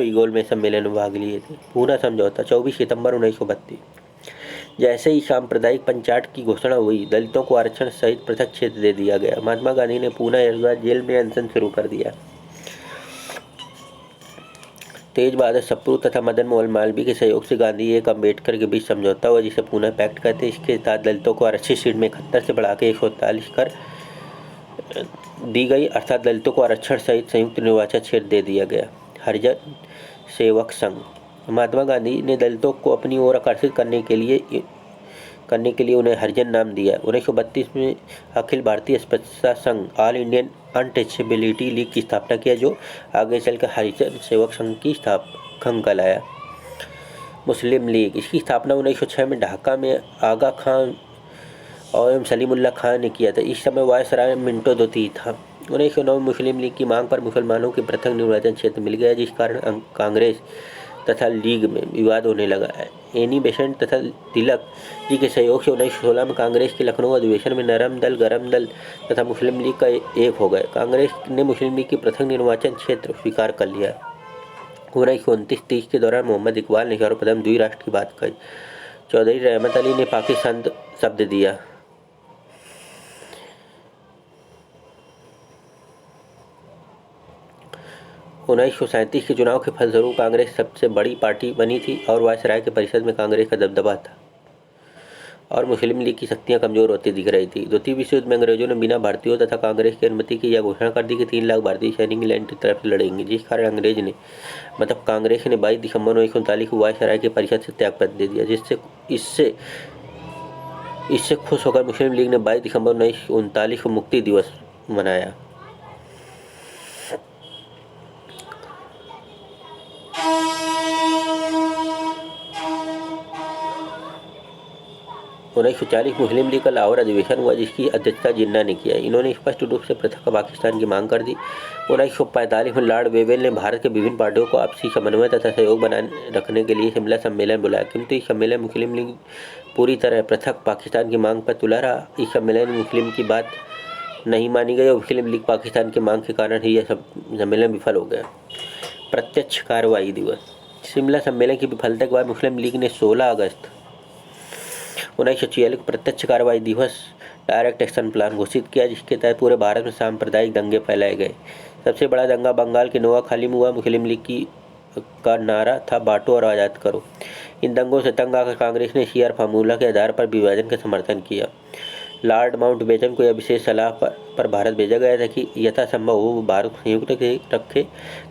ही गोलमेज सम्मेलन में भाग लिए थे। पूना समझौता 24 सितंबर 1932। जैसे ही सांप्रदायिक पंचायत की घोषणा हुई, दलितों को आरक्षण सहित पृथक क्षेत्र दे दिया गया। महात्मा गांधी ने पूना जेल में अनशन शुरू कर दिया। तेज बहादुर सप्रू तथा मदन मोहन मालवीय के सहयोग से गांधी एक अम्बेडकर के बीच समझौता हुआ, जिसे पूना पैक्ट कहते हैं। इसके तहत दलितों को आरक्षित सीट में 71 से बढ़ाकर 143 कर दी गई, अर्थात दलितों को आरक्षण सहित संयुक्त निर्वाचन क्षेत्र दे दिया गया। हरिजन सेवक संघ। महात्मा गांधी ने दलितों को अपनी ओर आकर्षित करने के लिए उन्हें हरिजन नाम दिया। 1932 में अखिल भारतीय अस्पृश्यता संघ ऑल इंडियन अनटचेबिलिटी लीग की स्थापना किया, जो आगे चलकर हरिजन सेवक संघ की स्थापना कहलाया। मुस्लिम लीग। इसकी स्थापना 1906 में ढाका में आगा खान और एम सलीमुल्लाह खान ने किया था। इस समय वायसराय मिंटो दोती था। 1909 मुस्लिम लीग की मांग पर मुसलमानों के पृथक निर्वाचन क्षेत्र मिल गया, जिस कारण कांग्रेस तथा लीग में विवाद होने लगा। एनी बेसेंट तथा तिलक जी के सहयोग से 1916 में कांग्रेस के लखनऊ अधिवेशन में नरम दल, गरम दल तथा मुस्लिम लीग का एक हो गए। कांग्रेस ने मुस्लिम लीग की पृथक निर्वाचन क्षेत्र स्वीकार कर लिया। 1929-30 के दौरान मोहम्मद इकबाल ने सर्वप्रथम द्विराष्ट्र की बात कही। चौधरी रहमत अली ने पाकिस्तान शब्द दिया। 1937 के चुनाव के फलस्वरूप कांग्रेस सबसे बड़ी पार्टी बनी थी और वायसराय के परिषद में कांग्रेस का दबदबा था और मुस्लिम लीग की शक्तियां कमजोर होती दिख रही थी। द्वितीय विश्व युद्ध में अंग्रेजों ने बिना भारतीयों तथा कांग्रेस की अनुमति की यह घोषणा कर दी कि 3 लाख भारतीय सैनिक इंग्लैंड की तरफ से लड़ेंगे, जिस कारण अंग्रेज ने कांग्रेस ने 22 दिसंबर 1939 को वायसराय के परिषद से त्यागपत्र दे दिया। इससे खुश होकर मुस्लिम लीग ने 22 दिसंबर 1939 को मुक्ति दिवस मनाया। उन्नीस सौ 40 मुस्लिम लीग का लाहौर अधिवेशन हुआ, जिसकी अध्यक्षता जिन्ना ने किया। इन्होंने स्पष्ट रूप से पृथक पाकिस्तान की मांग कर दी। 1945 में लॉर्ड वेवेल ने भारत के विभिन्न पार्टियों को आपसी समन्वय तथा सहयोग बनाए रखने के लिए शिमला सम्मेलन बुलाया, किंतु इस सम्मेलन में मुस्लिम लीग पूरी तरह पृथक पाकिस्तान की मांग पर तुला रहा। इस सम्मेलन में मुस्लिम की बात नहीं मानी गई और मुस्लिम लीग पाकिस्तान की मांग के कारण ही यह सम्मेलन विफल हो गया। प्रत्यक्ष कार्रवाई दिवस। शिमला सम्मेलन की विफलता के बाद मुस्लिम लीग ने 16 अगस्त 1946 को प्रत्यक्ष कार्रवाई दिवस डायरेक्ट एक्शन प्लान घोषित किया, जिसके तहत पूरे भारत में सांप्रदायिक दंगे फैलाए गए। सबसे बड़ा दंगा बंगाल के नोआखाली में हुआ। मुस्लिम लीग का नारा था बांटो और आज़ाद करो। इन दंगों से तंग आकर कांग्रेस ने सीआर फार्मूला के आधार पर विभाजन का समर्थन किया। लॉर्ड माउंटबेटन को यह विशेष सलाह पर भारत भेजा गया था कि यथासंभव हो भारत को संयुक्त रखे,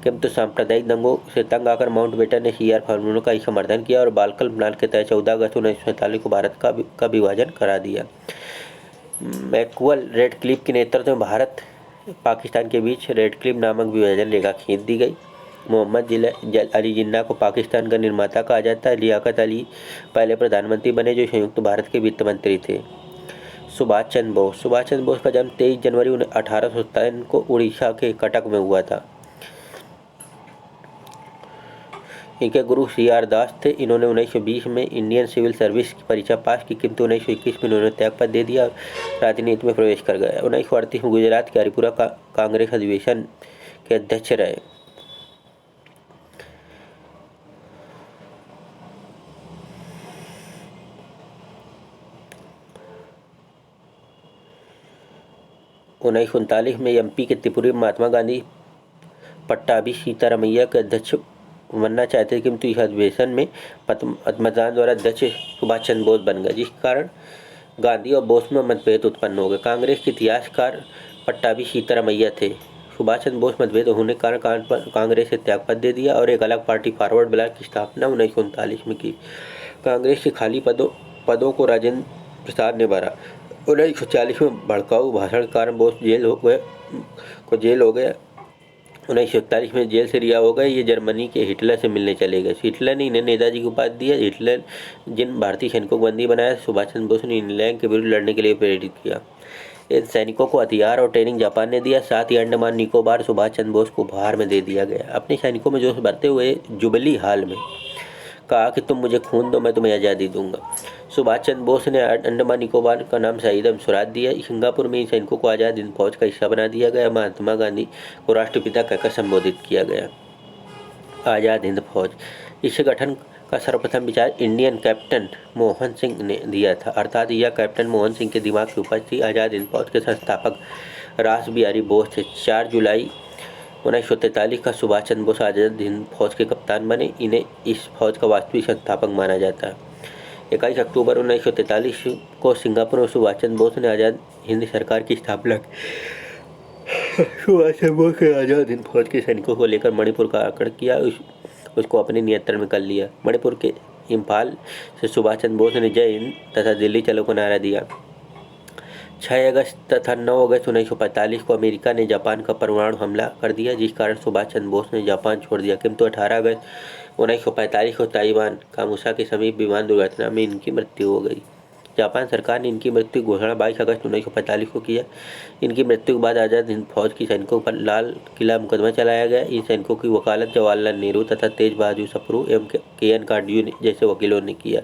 किंतु सांप्रदायिक दंगों से तंग आकर माउंटबेटन ने सीआर फार्मूला का ही समर्थन किया और बालकल प्लान के तहत 14 अगस्त 1947 को भारत का विभाजन करा दिया। मैक्सवेल रेडक्लिफ के नेतृत्व में भारत पाकिस्तान के बीच रेडक्लिफ नामक विभाजन रेखा खींच दी गई। मोहम्मद अली जिन्ना को पाकिस्तान का निर्माता कहा जाता है। लियाकत अली पहले प्रधानमंत्री बने, जो संयुक्त भारत के वित्त मंत्री थे। सुभाष चंद्र बोस का जन्म 23 जनवरी 1857 को उड़ीसा के कटक में हुआ था। इनके गुरु सीआर दास थे। इन्होंने 1920 में इंडियन सिविल सर्विस की परीक्षा पास की, किंतु 1921 में इन्होंने त्यागपत्र दे दिया और राजनीति में प्रवेश कर गए। 1938 में गुजरात के हरिपुरा कांग्रेस अधिवेशन के अध्यक्ष रहे। उन्नीस सौ 1939 में एमपी के त्रिपुरी में महात्मा गांधी पट्टाभी सीतारामैया के अध्यक्ष बनना चाहते थे, किंतु इस अधिवेशन में मतदान द्वारा अध्यक्ष सुभाष चंद्र बोस बन गए, जिस कारण गांधी और बोस में मतभेद उत्पन्न हो गए। कांग्रेस के इतिहासकार पट्टाभी सीतारामैया थे। सुभाष चंद्र बोस मतभेद होने के कारण कांग्रेस से त्यागपत्र दे दिया और एक अलग पार्टी फॉरवर्ड ब्लॉक की स्थापना 1939 में की। कांग्रेस के खाली पदों को राजेंद्र प्रसाद ने भरा। 1940 में भड़काऊ भाषण के कारण बोस जेल हो गया। 1941 में जेल से रिहा हो गए। ये जर्मनी के हिटलर से मिलने चले गए। हिटलर ने इन्हें नेताजी की उपाधि दिया। हिटलर जिन भारतीय सैनिकों को बंदी बनाया, सुभाष चंद्र बोस ने इंग्लैंड के विरुद्ध लड़ने के लिए प्रेरित किया। इन सैनिकों को हथियार और ट्रेनिंग जापान ने दिया। साथ ही अंडमान निकोबार सुभाष चंद्र बोस को उपहार में दे दिया गया। अपने सैनिकों में जोश भरते हुए जुबली हाल में कहा कि तुम मुझे खून दो, मैं तुम्हें आज़ादी दूंगा। सुभाष चंद्र बोस ने अंडमान निकोबार का नाम शहीद स्वराज दिया। सिंगापुर में इन सैनिकों को आज़ाद हिंद फौज का हिस्सा बना दिया गया। महात्मा गांधी को राष्ट्रपिता कहकर संबोधित किया गया। आज़ाद हिंद फौज, इस गठन का सर्वप्रथम विचार इंडियन कैप्टन मोहन सिंह ने दिया था, अर्थात यह कैप्टन मोहन सिंह के दिमाग की उपज थी। आज़ाद हिंद फौज के संस्थापक रास बिहारी बोस थे। 4 जुलाई 1943 का सुभाष चंद्र बोस आज़ाद हिंद फौज के कप्तान बने। इन्हें इस फौज का वास्तविक संस्थापक माना जाता है। 21 अक्टूबर 1943 को सिंगापुर में सुभाष चंद्र बोस ने आज़ाद हिंद सरकार की स्थापना की। सुभाष चंद्र बोस ने आज़ाद हिंद फौज के सैनिकों को लेकर मणिपुर का आक्रमण किया, उसको अपने नियंत्रण में कर लिया। मणिपुर के इम्फाल से सुभाष चंद्र बोस ने जय हिंद तथा दिल्ली चलो का नारा दिया। 6 अगस्त तथा 9 अगस्त 1945 को अमेरिका ने जापान का परमाणु हमला कर दिया, जिस कारण सुभाष चंद्र बोस ने जापान छोड़ दिया, किंतु 18 अगस्त 1945 को ताइवान कामुसा के समीप विमान दुर्घटना में इनकी मृत्यु हो गई। जापान सरकार ने इनकी मृत्यु की घोषणा 22 अगस्त 1945 को किया। इनकी मृत्यु के बाद आज़ाद हिंद फौज के सैनिकों पर लाल किला मुकदमा चलाया गया। इन सैनिकों की वकालत जवाहरलाल नेहरू तथा तेज बहादुर सप्रू एवं के एन काटजू जैसे वकीलों ने किया।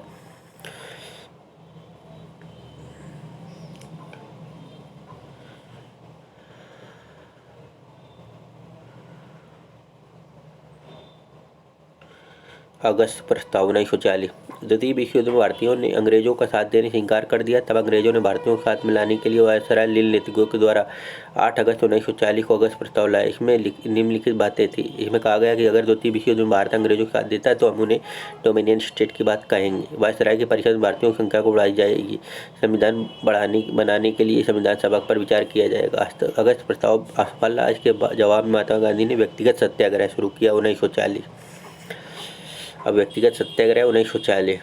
अगस्त प्रस्ताव 1940। द्वितीय विश्व युद्ध में भारतीयों ने अंग्रेजों का साथ देने से इनकार कर दिया। तब अंग्रेजों ने भारतीयों को साथ मिलाने के लिए वायसराय नीलनीतिज्ञों के द्वारा 8 अगस्त 1940 को अगस्त प्रस्ताव लाया। इसमें निम्नलिखित बातें थी। इसमें कहा गया कि अगर द्वितीय विश्व युद्ध में भारत अंग्रेजों का साथ देता है तो हम उन्हें डोमिनियन स्टेट की बात कहेंगे। वायसराय की परिषद में भारतीयों की संख्या को बढ़ाई जाएगी। संविधान बनाने के लिए संविधान सभा पर विचार किया जाएगा। अगस्त प्रस्ताव असफल रहा। इसके जवाब में महात्मा गांधी ने व्यक्तिगत सत्याग्रह शुरू किया 1940। अब व्यक्तिगत सत्याग्रह 1940।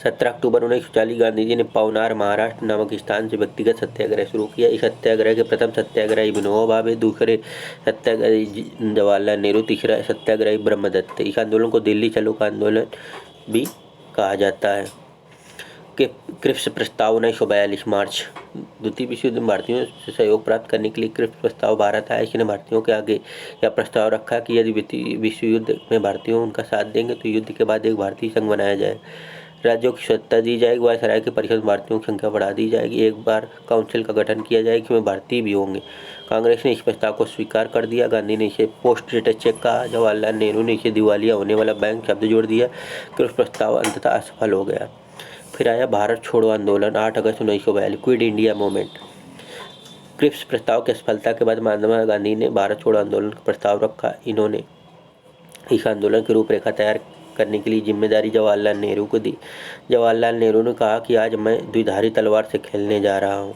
17 अक्टूबर 1940 गांधी जी ने पवनार महाराष्ट्र नामक स्थान से व्यक्तिगत सत्याग्रह शुरू किया। इस सत्याग्रह के प्रथम सत्याग्रही विनोबा भावे, दूसरे सत्याग्रही जवाहरलाल नेहरू, तीसरा सत्याग्रही ब्रह्मदत्त। इस आंदोलन को दिल्ली चलो का आंदोलन भी कहा जाता है। क्रिप्स प्रस्ताव 1942 मार्च। द्वितीय विश्व युद्ध में भारतीयों से सहयोग प्राप्त करने के लिए क्रिप्स प्रस्ताव भारत आया। इसने भारतीयों के आगे यह प्रस्ताव रखा कि यदि द्वितीय विश्व युद्ध में भारतीयों उनका साथ देंगे तो युद्ध के बाद एक भारतीय संघ बनाया जाए, राज्यों की स्वतंत्रता दी जाएगी, वायसराय की परिषद में भारतीयों की संख्या बढ़ा दी जाएगी, एक बार काउंसिल का गठन किया जाएगा जिसमें भारतीय भी होंगे। कांग्रेस ने इस प्रस्ताव को स्वीकार कर दिया। गांधी ने इसे पोस्ट स्टेटस चेक कहा। जवाहरलाल नेहरू ने इसे दिवालिया होने वाला बैंक शब्द जोड़ दिया। क्रिप्स प्रस्ताव अंततः असफल हो गया। फिर आया भारत छोड़ो आंदोलन 8 अगस्त 1942, क्विट इंडिया मूवमेंट। क्रिप्स प्रस्ताव की असफलता के बाद महात्मा गांधी ने भारत छोड़ो आंदोलन का प्रस्ताव रखा। इन्होंने इस आंदोलन की रूपरेखा तैयार करने के लिए जिम्मेदारी जवाहरलाल नेहरू को दी। जवाहरलाल नेहरू ने कहा कि आज मैं द्विधारी तलवार से खेलने जा रहा हूँ।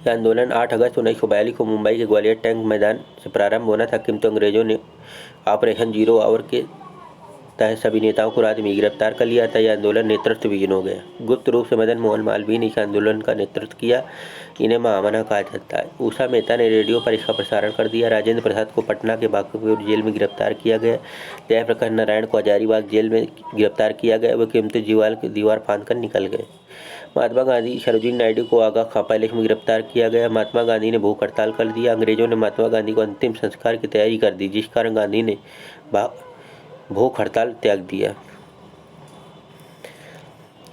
यह आंदोलन 8 अगस्त 1942 को मुंबई के ग्वालियर टैंक मैदान से प्रारंभ होना था, किंतु अंग्रेजों ने ऑपरेशन जीरो आवर के तहत सभी नेताओं को राज्य में गिरफ्तार कर लिया था। यह आंदोलन नेतृत्व विहीन हो गया। गुप्त रूप से मदन मोहन मालवीय ने इस आंदोलन का नेतृत्व किया। इन्हें महामना कहा जाता है। उषा मेहता ने रेडियो पर इसका प्रसारण कर दिया। राजेंद्र प्रसाद को पटना के बांकीपुर जेल में गिरफ्तार किया गया। जयप्रकाश नारायण को हजारीबाग जेल में गिरफ्तार किया गया। वे कीमती दीवार फांद कर निकल गए। महात्मा गांधी सरोजिनी नायडू को आगा खां पैलेस में गिरफ्तार किया गया। महात्मा गांधी ने भूख हड़ताल कर दिया। अंग्रेजों ने महात्मा गांधी को अंतिम संस्कार की तैयारी कर दी, जिस कारण गांधी ने भूख हड़ताल त्याग दिया।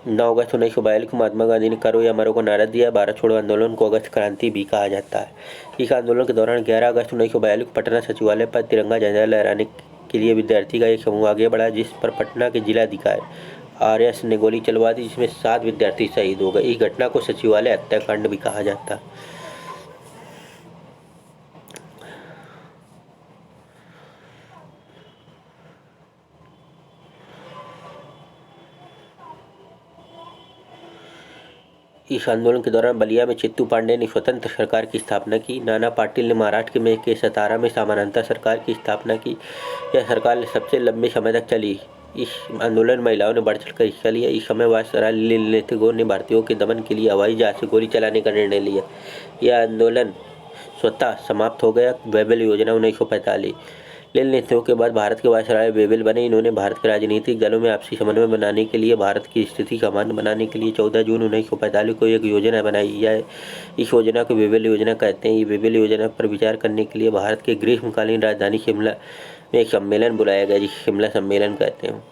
9 अगस्त 1942 को महात्मा गांधी ने करो या मरो को नारा दिया। भारत छोड़ो आंदोलन को अगस्त क्रांति भी कहा जाता है। इस आंदोलन के दौरान 11 अगस्त 1942 को पटना सचिवालय पर तिरंगा झंडा लहराने के लिए विद्यार्थी का एक समूह आगे बढ़ा, जिस पर पटना के जिलाधिकारी RS ने गोली चलवा दी, जिसमें 7 विद्यार्थी शहीद हो गए। इस घटना को सचिवालय हत्याकांड भी कहा जाता है। इस आंदोलन के दौरान बलिया में चित्तू पांडे ने स्वतंत्र सरकार की स्थापना की। नाना पाटिल ने महाराष्ट्र में के सतारा में समानांतर सरकार की स्थापना की। यह सरकार सबसे लंबे समय तक चली। इस आंदोलन में महिलाओं ने बढ़ चढ़कर हिस्सा लिया। इस समय वायसराय नीलनीतिज्ञों ने भारतीयों के दमन के लिए हवाई जहाज से गोली चलाने का निर्णय लिया। यह आंदोलन स्वतः समाप्त हो गया। वेबल योजना 1945। नीलनीतियों के बाद भारत के वायसराय वेबल बने। इन्होंने भारत के राजनीतिक दलों में आपसी समन्वय बनाने के लिए, भारत की स्थिति सामान्य बनाने के लिए 14 जून 1945 को एक योजना बनाई है। इस योजना को वेबल योजना कहते हैं। ये वेबल योजना पर विचार करने के लिए भारत के ग्रीष्मकालीन राजधानी शिमला में एक सम्मेलन बुलाया गया, जिसे शिमला सम्मेलन कहते हैं।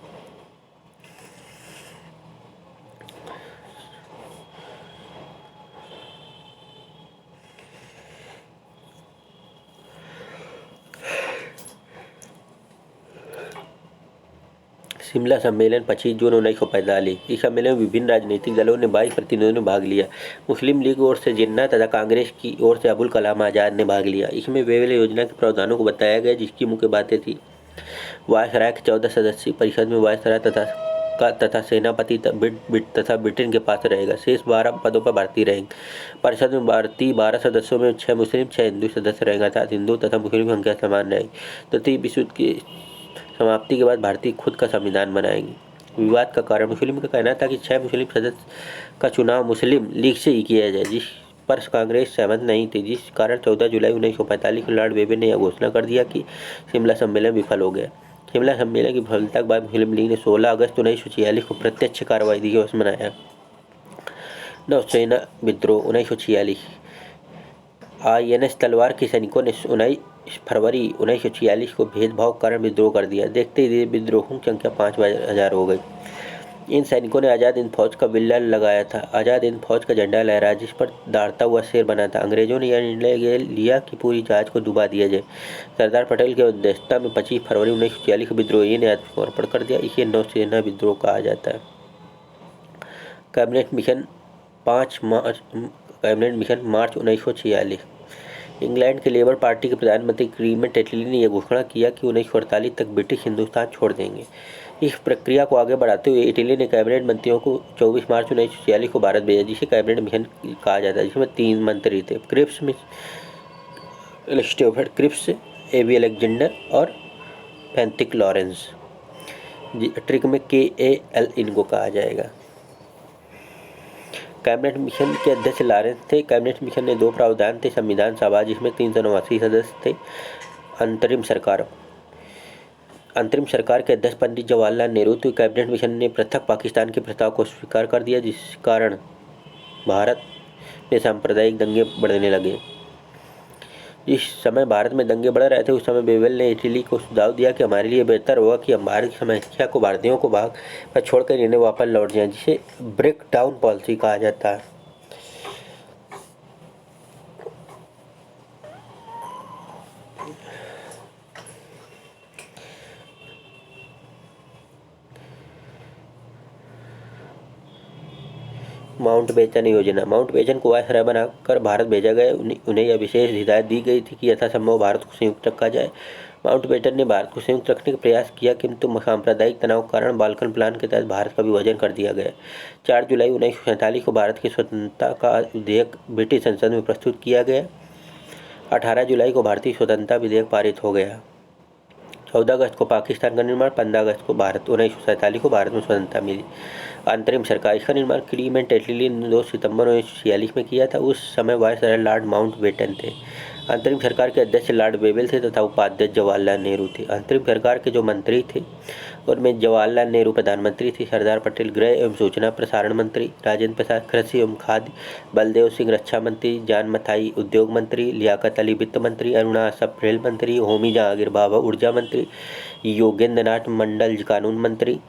शिमला सम्मेलन 25 जून 1945। इस सम्मेलन में विभिन्न राजनीतिक दलों ने 22 प्रतिनिधियों ने भाग लिया। मुस्लिम लीग ओर से जिन्ना तथा कांग्रेस की ओर से अबुल कलाम आज़ाद ने भाग लिया। इसमें वेबल योजना के प्रावधानों को बताया गया, जिसकी मुख्य बातें थी। वायसराय के 14 सदस्यीय परिषद में वायसराय तथा सेनापति तथा ब्रिटेन के पास रहेगा। शेष 12 पदों पर भारतीय रहेंगे। परिषद में भारतीय 12 सदस्यों में 6 मुस्लिम 6 हिंदू सदस्य रहेंगे, अर्थात हिंदू तथा मुस्लिम की संख्या समान रहेगी। तृतीय विश्व युद्ध की समाप्ति के बाद भारतीय खुद का संविधान बनाएंगे। विवाद का कारण मुस्लिम का कहना था कि 6 मुस्लिम सदस्य का चुनाव मुस्लिम लीग से ही किया जाए, जिस पर कांग्रेस सहमत नहीं थी, जिस कारण 14 जुलाई 1945 को लॉर्ड वेबर ने यह घोषणा कर दिया कि शिमला सम्मेलन विफल हो गया। शिमला सम्मेलन की विफलता के बाद मुस्लिम लीग ने 16 अगस्त 1946 को प्रत्यक्ष कार्रवाई दिवस मनाया। नौसेना विद्रोह 1946। INS तलवार के सैनिकों ने 19 फरवरी 1946 को भेदभाव के कारण विद्रोह कर दिया। देखते ही विद्रोहों की संख्या 5000 हो गई। इन सैनिकों ने आज़ाद हिंद फौज का बिल्ला लगाया था। आज़ाद हिंद फौज का झंडा लहराया, जिस पर दौड़ता हुआ शेर बना था। अंग्रेजों ने यह निर्णय लिया कि पूरी जहाज को डुबा दिया जाए। सरदार पटेल की अध्यक्षता में 25 फरवरी 1946 को विद्रोहियों ने आत्मसमर्पण कर दिया। इसे नौसेना विद्रोह कहा जाता है। कैबिनेट मिशन मार्च 1946। इंग्लैंड के लेबर पार्टी के प्रधानमंत्री क्लीमेंट एटली ने यह घोषणा किया कि 1948 तक ब्रिटिश हिंदुस्तान छोड़ देंगे। इस प्रक्रिया को आगे बढ़ाते हुए इटली ने कैबिनेट मंत्रियों को 24 मार्च 1946 को भारत भेजा, जिसे कैबिनेट मिशन कहा जाता है, जिसमें 3 मंत्री थे, Cripps, Stafford Cripps, AB Alexander और फ्रैंथिक लॉरेंस। ट्रिक में KAL इनको कहा जाएगा। कैबिनेट मिशन के अध्यक्ष लॉरेंस थे। कैबिनेट मिशन में 2 प्रावधान थे। संविधान सभा, जिसमें 389 सदस्य थे। अंतरिम सरकार के अध्यक्ष पंडित जवाहरलाल नेहरू थे। कैबिनेट मिशन ने पृथक पाकिस्तान के प्रस्ताव को स्वीकार कर दिया, जिस कारण भारत में सांप्रदायिक दंगे बढ़ने लगे। जिस समय भारत में दंगे बढ़ रहे थे, उस समय बेवेल ने इटली को सुझाव दिया कि हमारे लिए बेहतर होगा कि हम भारत की समस्या को भारतीयों को भाग पर छोड़कर इन्हें वापस लौट जाएं, जिसे ब्रेक डाउन पॉलिसी कहा जाता है। माउंटबेटन योजना। माउंटबेटन को वायसराय बनाकर भारत भेजा गया। उन्हें यह विशेष हिदायत दी गई थी कि यथासंभव भारत को संयुक्त रखा जाए। माउंटबेटन ने भारत को संयुक्त रखने का प्रयास किया, किंतु सांप्रदायिक तनाव के कारण बाल्कन प्लान के तहत भारत का विभाजन कर दिया गया। 4 जुलाई 1947 को भारत की स्वतंत्रता का विधेयक ब्रिटिश संसद में प्रस्तुत किया गया। 18 जुलाई को भारतीय स्वतंत्रता विधेयक पारित हो गया। 14 अगस्त को पाकिस्तान का निर्माण, 15 अगस्त को 1947 को भारत में स्वतंत्रता मिली। अंतरिम सरकार, इसका निर्माण क्लीमेंट एटली ने 2 सितंबर 1946 में किया था। उस समय वायसराय लॉर्ड माउंटबेटन थे। अंतरिम सरकार के अध्यक्ष लॉर्ड वेवेल थे तथा उपाध्यक्ष जवाहरलाल नेहरू थे। अंतरिम सरकार के जो मंत्री थे उनमें जवाहरलाल नेहरू प्रधानमंत्री थे, सरदार पटेल गृह एवं सूचना प्रसारण मंत्री, राजेंद्र प्रसाद कृषि एवं खाद्य, बलदेव सिंह रक्षा मंत्री, जान मथाई उद्योग मंत्री, लियाकत अली वित्त मंत्री, अरुणा असफ रेल मंत्री, होमी जहांगीर भाभा ऊर्जा मंत्री, योगेंद्र नाथ मंडल कानून मंत्री,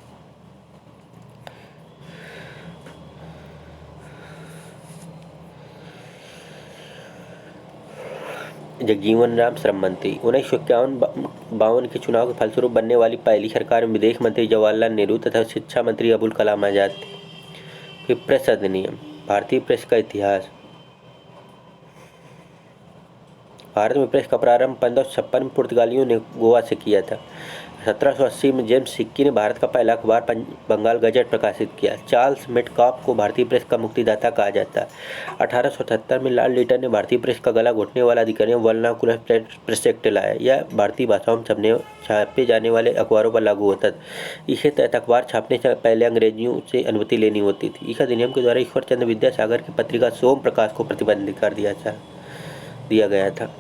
जगजीवन राम श्रम मंत्री। 1951-52 के चुनाव के फलस्वरूप बनने वाली पहली सरकार में विदेश मंत्री जवाहरलाल नेहरू तथा शिक्षा मंत्री अबुल कलाम आजाद थे। फिर प्रेस अधिनियम। भारतीय प्रेस का इतिहास। भारत में प्रेस का प्रारंभ 1556 में पुर्तगालियों ने गोवा से किया था। 1780 में जेम्स सिक्की ने भारत का पहला अखबार बंगाल गजट प्रकाशित किया। चार्ल्स मेटकाफ को भारतीय प्रेस का मुक्तिदाता कहा जाता है। 1878 में लॉर्ड लिटन ने भारतीय प्रेस का गला घोटने वाला अधिनियम वर्नाकुलर प्रेस एक्ट लाया। यह भारतीय भाषाओं में छापे जाने वाले अखबारों पर लागू होता था। इसके तहत अखबार छापने से पहले अंग्रेजियों से अनुमति लेनी होती थी। इस अधिनियम के द्वारा ईश्वर चंद्र विद्यासागर की पत्रिका सोम प्रकाश को प्रतिबंधित कर दिया गया था।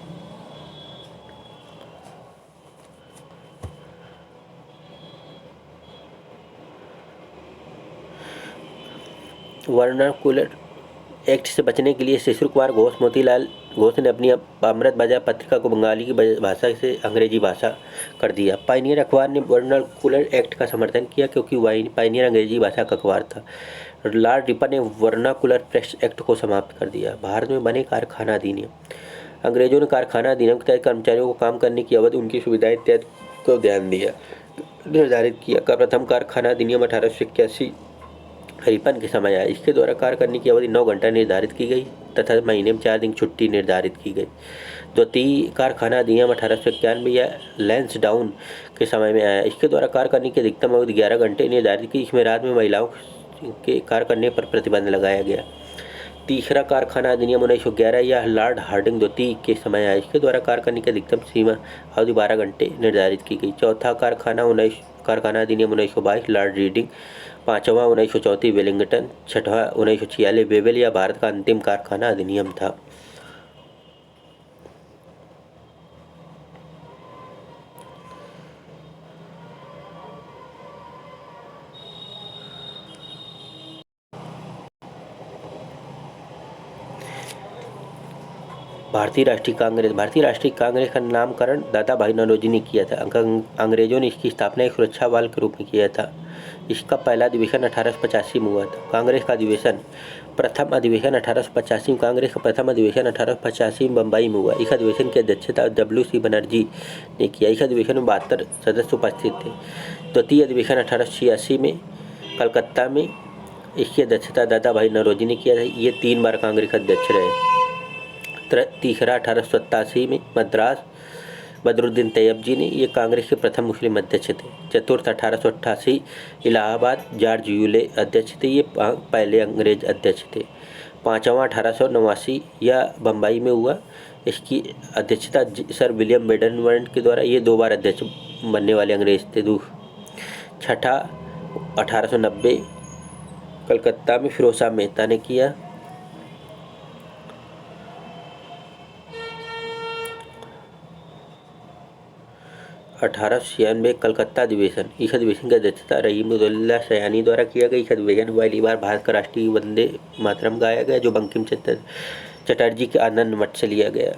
वर्नाकुलर एक्ट से बचने के लिए शिशिर कुमार घोष, मोतीलाल घोष ने अपनी अमृत बाजार पत्रिका को बंगाली की भाषा से अंग्रेजी भाषा कर दिया। पायनियर अखबार ने वर्नाकुलर एक्ट का समर्थन किया, क्योंकि पायनियर अंग्रेजी भाषा का अखबार था। लॉर्ड रिपन ने वर्नाकुलर प्रेस एक्ट को समाप्त कर दिया। भारत में बने कारखाना अधिनियम। अंग्रेजों ने कारखाना अधिनियम के तहत कर्मचारियों को काम करने की अवधि, उनकी सुविधाएं इत्यादि को ध्यान दिया निर्धारित किया। प्रथम कारखाना अधिनियम 1881 रिपन के समय आया। इसके द्वारा कार्य करने की अवधि 9 घंटा निर्धारित की गई तथा महीने में 4 दिन छुट्टी निर्धारित की गई। द्वितीय कारखाना अधिनियम 1891 या लैंसडाउन के समय में आया। इसके द्वारा कार्य करने की अधिकतम अवधि 11 घंटे निर्धारित की। इसमें रात में महिलाओं के कार्य करने पर प्रतिबंध लगाया गया। तीसरा कारखाना अधिनियम 1911 या लॉर्ड हार्डिंग द्वितीय के समय आया। इसके द्वारा कार्य करने की अधिकतम सीमा अवधि 12 घंटे निर्धारित की गई। चौथा कारखाना अधिनियम 1922 लॉर्ड रीडिंग पाँचवां 1934 वेलिंगटन, छठवां 1946 वेवेल या भारत का अंतिम कारखाना अधिनियम था। भारतीय राष्ट्रीय कांग्रेस का नामकरण दादा भाई नौरोजी ने किया था। अंग्रेजों ने इसकी स्थापना एक सुरक्षा बल के रूप में किया था। इसका पहला अधिवेशन 1885 में हुआ था। कांग्रेस का प्रथम अधिवेशन 1885 में बम्बई में हुआ। इस अधिवेशन की अध्यक्षता WC बनर्जी ने किया। इस अधिवेशन में 72 सदस्य उपस्थित थे। द्वितीय अधिवेशन 1886 में कलकत्ता में, इसकी अध्यक्षता दादा भाई नौरोजी ने किया था। ये 3 बार कांग्रेस अध्यक्ष रहे। तीसरा 1887 में मद्रास, बदरुद्दीन तैयब जी ने, ये कांग्रेस के प्रथम मुस्लिम अध्यक्ष थे। चतुर्थ 1888 इलाहाबाद, जॉर्ज यूले अध्यक्ष थे, ये पहले अंग्रेज अध्यक्ष थे। पाँचवां 1889 या बम्बई में हुआ। इसकी अध्यक्षता सर विलियम बेडनवर्ड के द्वारा, ये 2 बार अध्यक्ष बनने वाले अंग्रेज थे। छठा 1890 कलकत्ता में फिरोज शाह मेहता ने किया। 1896 कलकत्ता अधिवेशन, इस अधिवेशन की अध्यक्षता रहीम-उद-दौला सयानी द्वारा किया गया। इस अधिवेशन में पहली बार भारत का राष्ट्रीय वंदे मातरम गाया गया, जो बंकिम चटर्जी के आनंद मठ से लिया गया।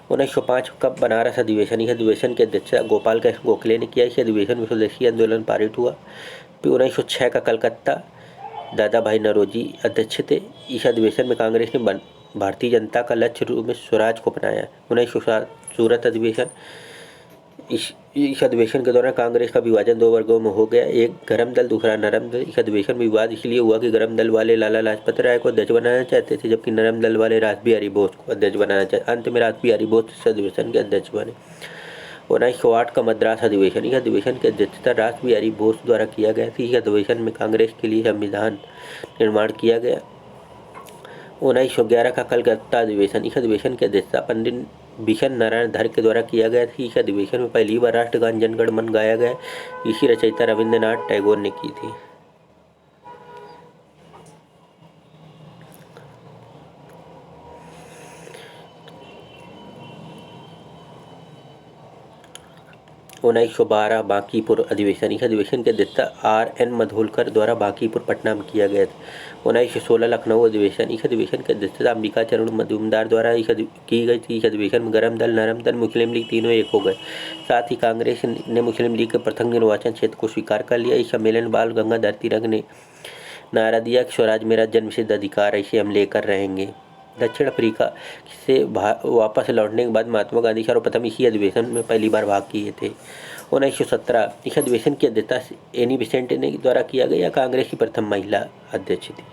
1905 का बनारस अधिवेशन, इस अधिवेशन की अध्यक्षता गोपाल कृष्ण गोखले ने किया। इस अधिवेशन में स्वदेशी आंदोलन पारित हुआ। फिर 1906 का कलकत्ता, दादा भाई नौरोजी अध्यक्ष थे। इस अधिवेशन में कांग्रेस ने भारतीय जनता का लक्ष्य रूप में स्वराज को अपनाया। 1907 सूरत अधिवेशन, इस अधिवेशन के दौरान कांग्रेस का विभाजन 2 वर्गों में हो गया, एक गरम दल, दूसरा नरम दल। इस अधिवेशन में विवाद इसलिए हुआ कि गरम दल वाले लाला लाजपत राय को अध्यक्ष बनाना चाहते थे, जबकि नरम दल वाले रासबिहारी बोस को अध्यक्ष बनाना चाहते। अंत में रासबिहारी बोस इस अधिवेशन के अध्यक्ष बने। 1908 का मद्रास अधिवेशन, इस अधिवेशन की अध्यक्षता रासबिहारी बोस द्वारा किया गया था। इस अधिवेशन में कांग्रेस के लिए संविधान निर्माण किया गया। 1911 का कलकत्ता अधिवेशन, इस अधिवेशन की अध्यक्षता पंडित बिशन नारायण धर के द्वारा किया गया था। इस अधिवेशन में पहली बार राष्ट्रगान जनगण मन गाया गया। इसी रचयिता रविंद्रनाथ टैगोर ने की थी। उन्नीस 1912 बांकीपुर अधिवेशन, इस अधिवेशन की अध्यक्षता RN मधोलकर द्वारा बांकीपुर पटना में किया गया था। 1916 लखनऊ अधिवेशन, इस अधिवेशन की अध्यक्षता अंबिका चरण मजूमदार द्वारा की गई थी। इस अधिवेशन में गरम दल, नरम दल, मुस्लिम लीग तीनों एक हो गए। साथ ही कांग्रेस ने मुस्लिम लीग के प्रथम निर्वाचन क्षेत्र को स्वीकार कर लिया। इस सम्मेलन में बाल गंगाधर तिलक ने नारा दिया कि स्वराज मेरा जन्मसिद्ध अधिकार है, इसे हम लेकर रहेंगे। दक्षिण अफ्रीका से वापस लौटने के बाद महात्मा गांधी सर्वप्रथम इसी अधिवेशन में पहली बार भाग किए थे। 1917 इस अधिवेशन की अध्यक्षता एनी बेसेंट ने द्वारा किया गया। कांग्रेस की प्रथम महिला अध्यक्ष थी।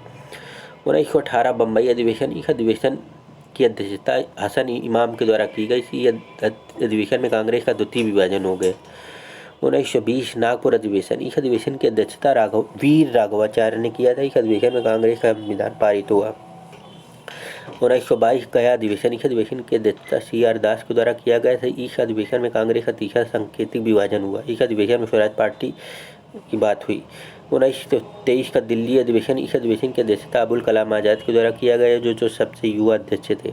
1918 बम्बई अधिवेशन, इस अधिवेशन की अध्यक्षता हसन इमाम के द्वारा की गई थी। अधिवेशन में कांग्रेस का द्वितीय विभाजन हो गया। 1920 नागपुर अधिवेशन, इस अधिवेशन की अध्यक्षता वीर राघवाचार्य ने किया था। इस अधिवेशन में कांग्रेस का संविधान पारित हुआ। 1922 गया अधिवेशन, इस अधिवेशन की अध्यक्षता CR दास के द्वारा किया गया था। इस अधिवेशन में कांग्रेस का तीसरा सांकेतिक विभाजन हुआ। इस अधिवेशन में स्वराज पार्टी की बात हुई। 1923 का दिल्ली अधिवेशन, इस अधिवेशन की अध्यक्षता अबुल कलाम आज़ाद के द्वारा किया गया, जो सबसे युवा अध्यक्ष थे।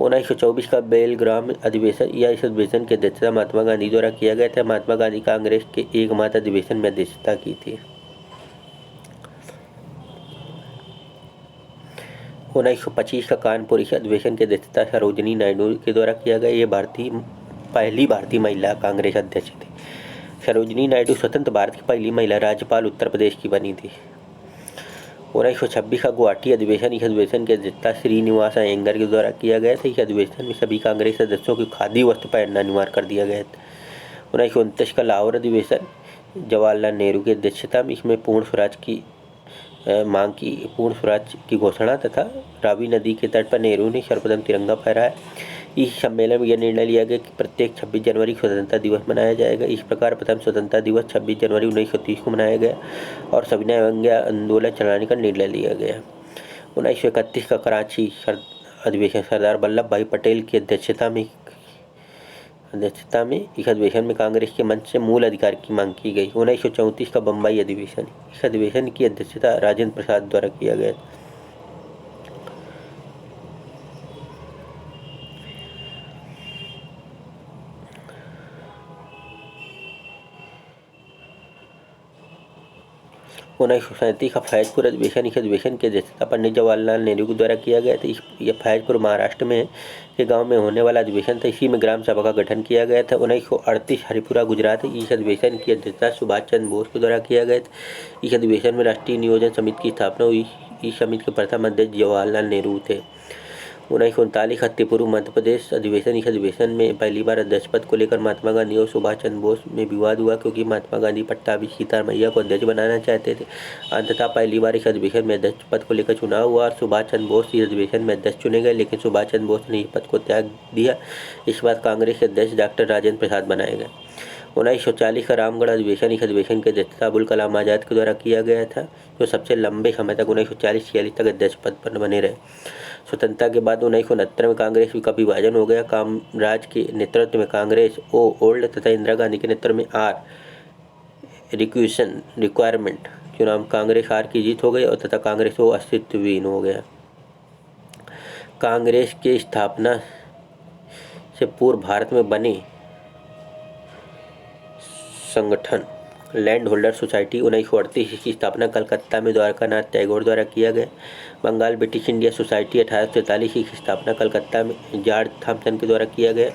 1924 का बेलग्राम अधिवेशन, या इस अधिवेशन की अध्यक्षता महात्मा गांधी द्वारा किया गया था। महात्मा गांधी कांग्रेस के एकमात्र अधिवेशन में अध्यक्षता की थी। 1925 का कानपुर, इस अधिवेशन की अध्यक्षता सरोजिनी नायडू के द्वारा किया गया। ये पहली भारतीय महिला कांग्रेस अध्यक्ष थी। सरोजिनी नायडू स्वतंत्र भारत की पहली महिला राज्यपाल उत्तर प्रदेश की बनी थी। 1926 का गुवाहाटी अधिवेशन, इस अधिवेशन की अध्यक्षता श्रीनिवास अयंगर के द्वारा किया गया था। इस अधिवेशन में सभी कांग्रेस सदस्यों की खादी वस्त्र पहनना अनिवार्य कर दिया गया था। 1929 का लाहौर अधिवेशन, जवाहरलाल नेहरू की अध्यक्षता में, इसमें पूर्ण स्वराज की घोषणा तथा रावी नदी के तट पर नेहरू ने सर्वप्रथम तिरंगा फहराया। इस सम्मेलन में यह निर्णय लिया गया कि प्रत्येक 26 जनवरी को स्वतंत्रता दिवस मनाया जाएगा। इस प्रकार प्रथम स्वतंत्रता दिवस 26 जनवरी 1930 को मनाया गया और सविनय अवज्ञा आंदोलन चलाने का निर्णय लिया गया। 1931 का कराची अधिवेशन, सरदार वल्लभ भाई पटेल की अध्यक्षता में अध्यक्षता में इस अधिवेशन में कांग्रेस के मंच से मूल अधिकार की मांग की गई। 1934 का बम्बई अधिवेशन, इस अधिवेशन की अध्यक्षता राजेंद्र प्रसाद द्वारा किया गया। 1937 का फैजपुर अधिवेशन, इस अधिवेशन की अध्यक्षता पंडित जवाहरलाल नेहरू द्वारा किया गया था। यह फैजपुर महाराष्ट्र में के गांव में होने वाला अधिवेशन था। इसी में ग्राम सभा का गठन किया गया था। 1938 हरिपुरा गुजरात, इस अधिवेशन की अध्यक्षता सुभाष चंद्र बोस के द्वारा किया गया था। इस अधिवेशन में राष्ट्रीय नियोजन समिति की स्थापना हुई। इस समिति के प्रथम अध्यक्ष जवाहरलाल नेहरू थे। 1939 हत्तीपुर मध्य प्रदेश अधिवेशन, इस अधिवेशन में पहली बार अध्यक्ष पद को लेकर महात्मा गांधी और सुभाष चंद्र बोस में विवाद हुआ, क्योंकि महात्मा गांधी पट्टाभी सीतारमैया को अध्यक्ष बनाना चाहते थे। अंततः पहली बार इस अधिवेशन में अध्यक्ष पद को लेकर चुनाव हुआ और सुभाष चंद्र बोस इस अधिवेशन में अध्यक्ष चुने गए, लेकिन सुभाष चंद्र बोस ने इस पद को त्याग दिया। इस बाद कांग्रेस के अध्यक्ष डॉक्टर राजेंद्र प्रसाद बनाए गए। 1940 का रामगढ़ अधिवेशन, इस अधिवेशन की अध्यक्षता अबुल कलाम आज़ाद के द्वारा किया गया था, जो सबसे लंबे समय तक 1940-46 तक अध्यक्ष पद पर बने रहे। स्वतंत्रता के बाद 1969 में कांग्रेस का विभाजन हो गया। कामराज के नेतृत्व में कांग्रेस ओ ओल्ड तथा इंदिरा गांधी के नेतृत्व में आर रिक्वायरमेंट चुनाव कांग्रेस आर की जीत हो गई और तथा कांग्रेस ओ अस्तित्वहीन हो गया। कांग्रेस के स्थापना से पूर्व भारत में बने संगठन लैंड होल्डर सोसाइटी 1938 की स्थापना कलकत्ता में द्वारकानाथ टैगोर द्वारा किया गया। बंगाल ब्रिटिश इंडिया सोसाइटी 1843 की स्थापना कलकत्ता में जॉर्ज थॉमसन के द्वारा किया गया।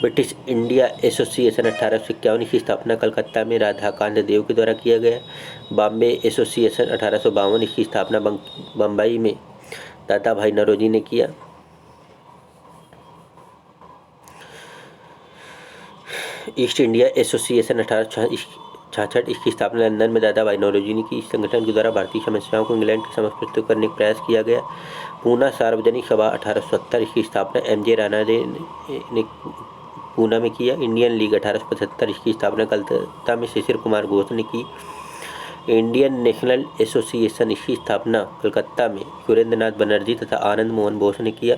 ब्रिटिश इंडिया एसोसिएशन 1851 की स्थापना कलकत्ता में राधाकांत देव के द्वारा किया गया। बॉम्बे एसोसिएशन 1852 की स्थापना बम्बई में दादा भाई नौरोजी ने किया। ईस्ट इंडिया एसोसिएशन 1866 इसकी स्थापना लंदन में दादा भाई नौरोजी ने की। इस संगठन के द्वारा भारतीय समस्याओं को इंग्लैंड के समक्ष प्रस्तुत करने का प्रयास किया गया। पूना सार्वजनिक सभा 1870 इसकी स्थापना एम.जे. रानाडे ने पूना में किया। इंडियन लीग 1875 इसकी स्थापना कलकत्ता में शिशिर कुमार घोष ने की। इंडियन नेशनल एसोसिएशन इसकी स्थापना कलकत्ता में सुरेंद्रनाथ बनर्जी तथा आनंद मोहन बोस ने किया।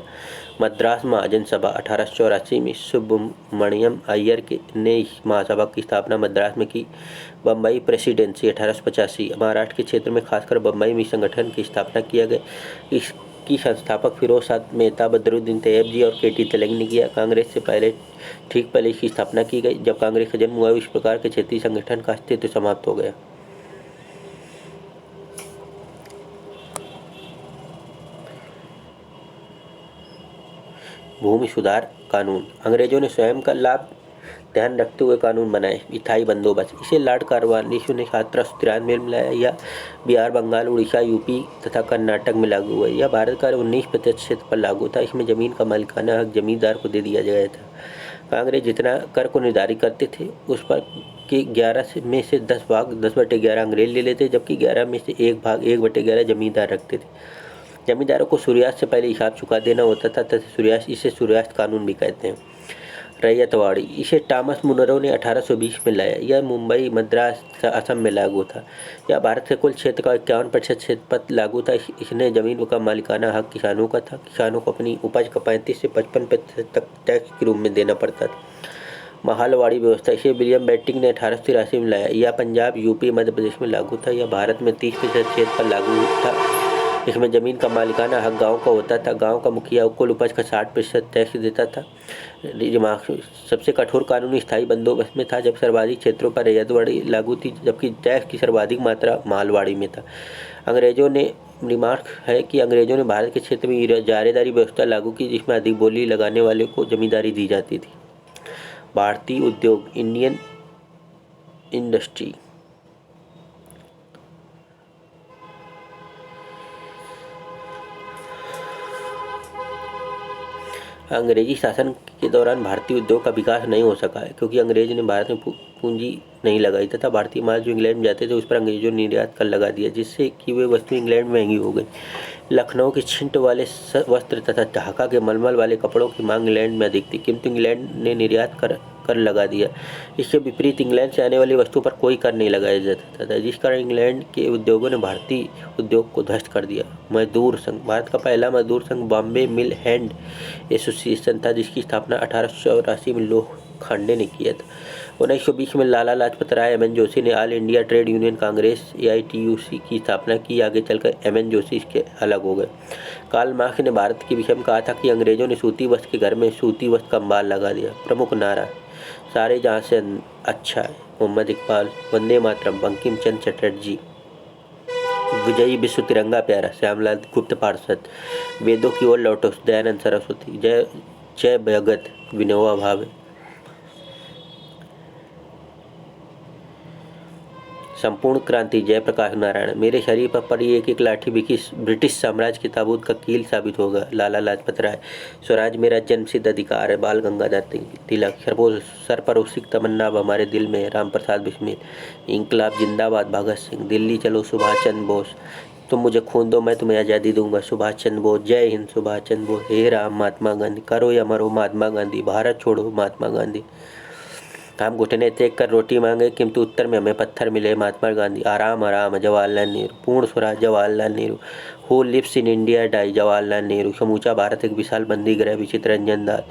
मद्रास महाजन सभा 1884 में सुब्रमण्यम अय्यर ने इस महासभा की स्थापना मद्रास में की। बम्बई प्रेसिडेंसी 1885 महाराष्ट्र के क्षेत्र में खासकर बम्बई में संगठन की स्थापना किया गया। इसकी संस्थापक फिरोज शाह मेहता, बदरुद्दीन तैयब जी और के.टी. तिलक ने किया। कांग्रेस से ठीक पहले इसकी स्थापना की गई। जब कांग्रेस का जन्म हुआ इस प्रकार के क्षेत्रीय संगठन का अस्तित्व समाप्त हो गया। भूमि सुधार कानून, अंग्रेजों ने स्वयं का लाभ ध्यान रखते हुए कानून बनाए। स्थायी बंदोबस्त, इसे लॉर्ड कार्नवालिस ने 1793 में लाया। यह बिहार, बंगाल, उड़ीसा, यूपी तथा कर्नाटक में लागू हुआ। यह भारत का 19% क्षेत्र पर लागू था। इसमें जमीन का मालिकाना हक जमींदार को दे दिया गया था। कांग्रेस जितना कर को निर्धारित करते थे उस पर के 11 में से 10 भाग 10/11 अंग्रेज ले लेते, जबकि 11 में से 1 भाग 1/11 जमींदार रखते थे। जमींदारों को सूर्यास्त से पहले हिसाब चुका देना होता था तथा इसे सूर्यास्त कानून भी कहते हैं। रैयतवाड़ी, इसे टॉमस मुनरो ने 1820 में लाया। यह मुंबई, मद्रास तथा असम में लागू था। यह भारत के कुल क्षेत्र का 51% क्षेत्र पर लागू था। इसने जमीन का मालिकाना हक किसानों का था। किसानों को अपनी उपज का 35 से 55% तक टैक्स के रूप में देना पड़ता था। महलवाड़ी व्यवस्था, इसे विलियम बेंटिंक ने 1883 में लाया। यह पंजाब, यूपी, मध्य प्रदेश में लागू था। यह भारत में 30% क्षेत्र पर लागू था। इसमें जमीन का मालिकाना हक गांव का होता था। गांव का मुखिया कुल उपज का 60% टैक्स देता था। सबसे कठोर कानून स्थायी बंदोबस्त में था, जब सर्वाधिक क्षेत्रों पर रैयतवाड़ी लागू थी, जबकि टैक्स की सर्वाधिक मात्रा महलवाड़ी में था। रिमार्क है कि अंग्रेजों ने भारत के क्षेत्र में इजारेदारी व्यवस्था लागू की, जिसमें अधिक बोली लगाने वाले को जमींदारी दी जाती थी। भारतीय उद्योग, इंडियन इंडस्ट्री, अंग्रेजी शासन के दौरान भारतीय उद्योग का विकास नहीं हो सका है, क्योंकि अंग्रेज ने भारत में पूंजी नहीं लगाई तथा भारतीय माल जो इंग्लैंड में जाते थे उस पर अंग्रेजों ने निर्यात कर लगा दिया, जिससे कि वे वस्तु इंग्लैंड में महंगी हो गई। लखनऊ के छिंट वाले वस्त्र तथा ढाका के मलमल वाले कपड़ों की मांग इंग्लैंड में अधिक थी, किंतु इंग्लैंड ने निर्यात कर लगा दिया। इसके विपरीत इंग्लैंड से आने वाली वस्तुओं पर कोई कर नहीं लगाया जाता था, जिस कारण इंग्लैंड के उद्योगों ने भारतीय उद्योग को ध्वस्त कर दिया। मजदूर संघ, भारत का पहला मजदूर संघ बॉम्बे मिल हैंड एसोसिएशन था, जिसकी स्थापना 1884 में खांडे ने किया था। 1920 में लाला लाजपत राय एम एन जोशी ने all India trade union Congress AITUC की स्थापना की। आगे चलकर एम एन जोशी इसके अलग हो गए। कार्ल मार्क्स ने भारत के विषय में कहा था कि अंग्रेजों ने सूती वस्त्र के घर में सूती वस्त्र का अंबार लगा दिया। प्रमुख नारा सारे जहाँ से अच्छा है, मोहम्मद इकबाल, वंदे मातरम, बंकिम चंद्र चटर्जी, विजयी विश्व तिरंगा प्यारा, श्यामलाल गुप्त पार्षद, वेदों की ओर लौटो, दयानंद सरस्वती, जय जय भगत विनोबा भावे, संपूर्ण क्रांति, जयप्रकाश नारायण, मेरे शरीर पर पड़ी एक एक लाठी ब्रिटिश साम्राज्य की ताबूत का कील साबित होगा, लाला लाजपत राय, स्वराज मेरा जन्मसिद्ध अधिकार है, बाल गंगाधर तिलक, सर पर उसी तमन्ना अब हमारे दिल में, राम प्रसाद बिस्मिल, इंकलाब जिंदाबाद, भगत सिंह, दिल्ली चलो, सुभाष चंद्र बोस, तुम मुझे खून दो मैं तुम्हें आज़ादी दूंगा, सुभाष चंद्र बोस, जय हिंद सुभाष चंद्र बोस, हे राम महात्मा गांधी, करो या मरो महात्मा गांधी, भारत छोड़ो महात्मा गांधी, हम घुटने टेक कर रोटी मांगे किंतु उत्तर में हमें पत्थर मिले, महात्मा गांधी, आराम आराम, Jawaharlal Nehru, Purna Swaraj, Jawaharlal Nehru, who lives in India die, Jawaharlal Nehru, समूचा भारत एक विशाल बंदी गृह, विचित्र रंजन दास,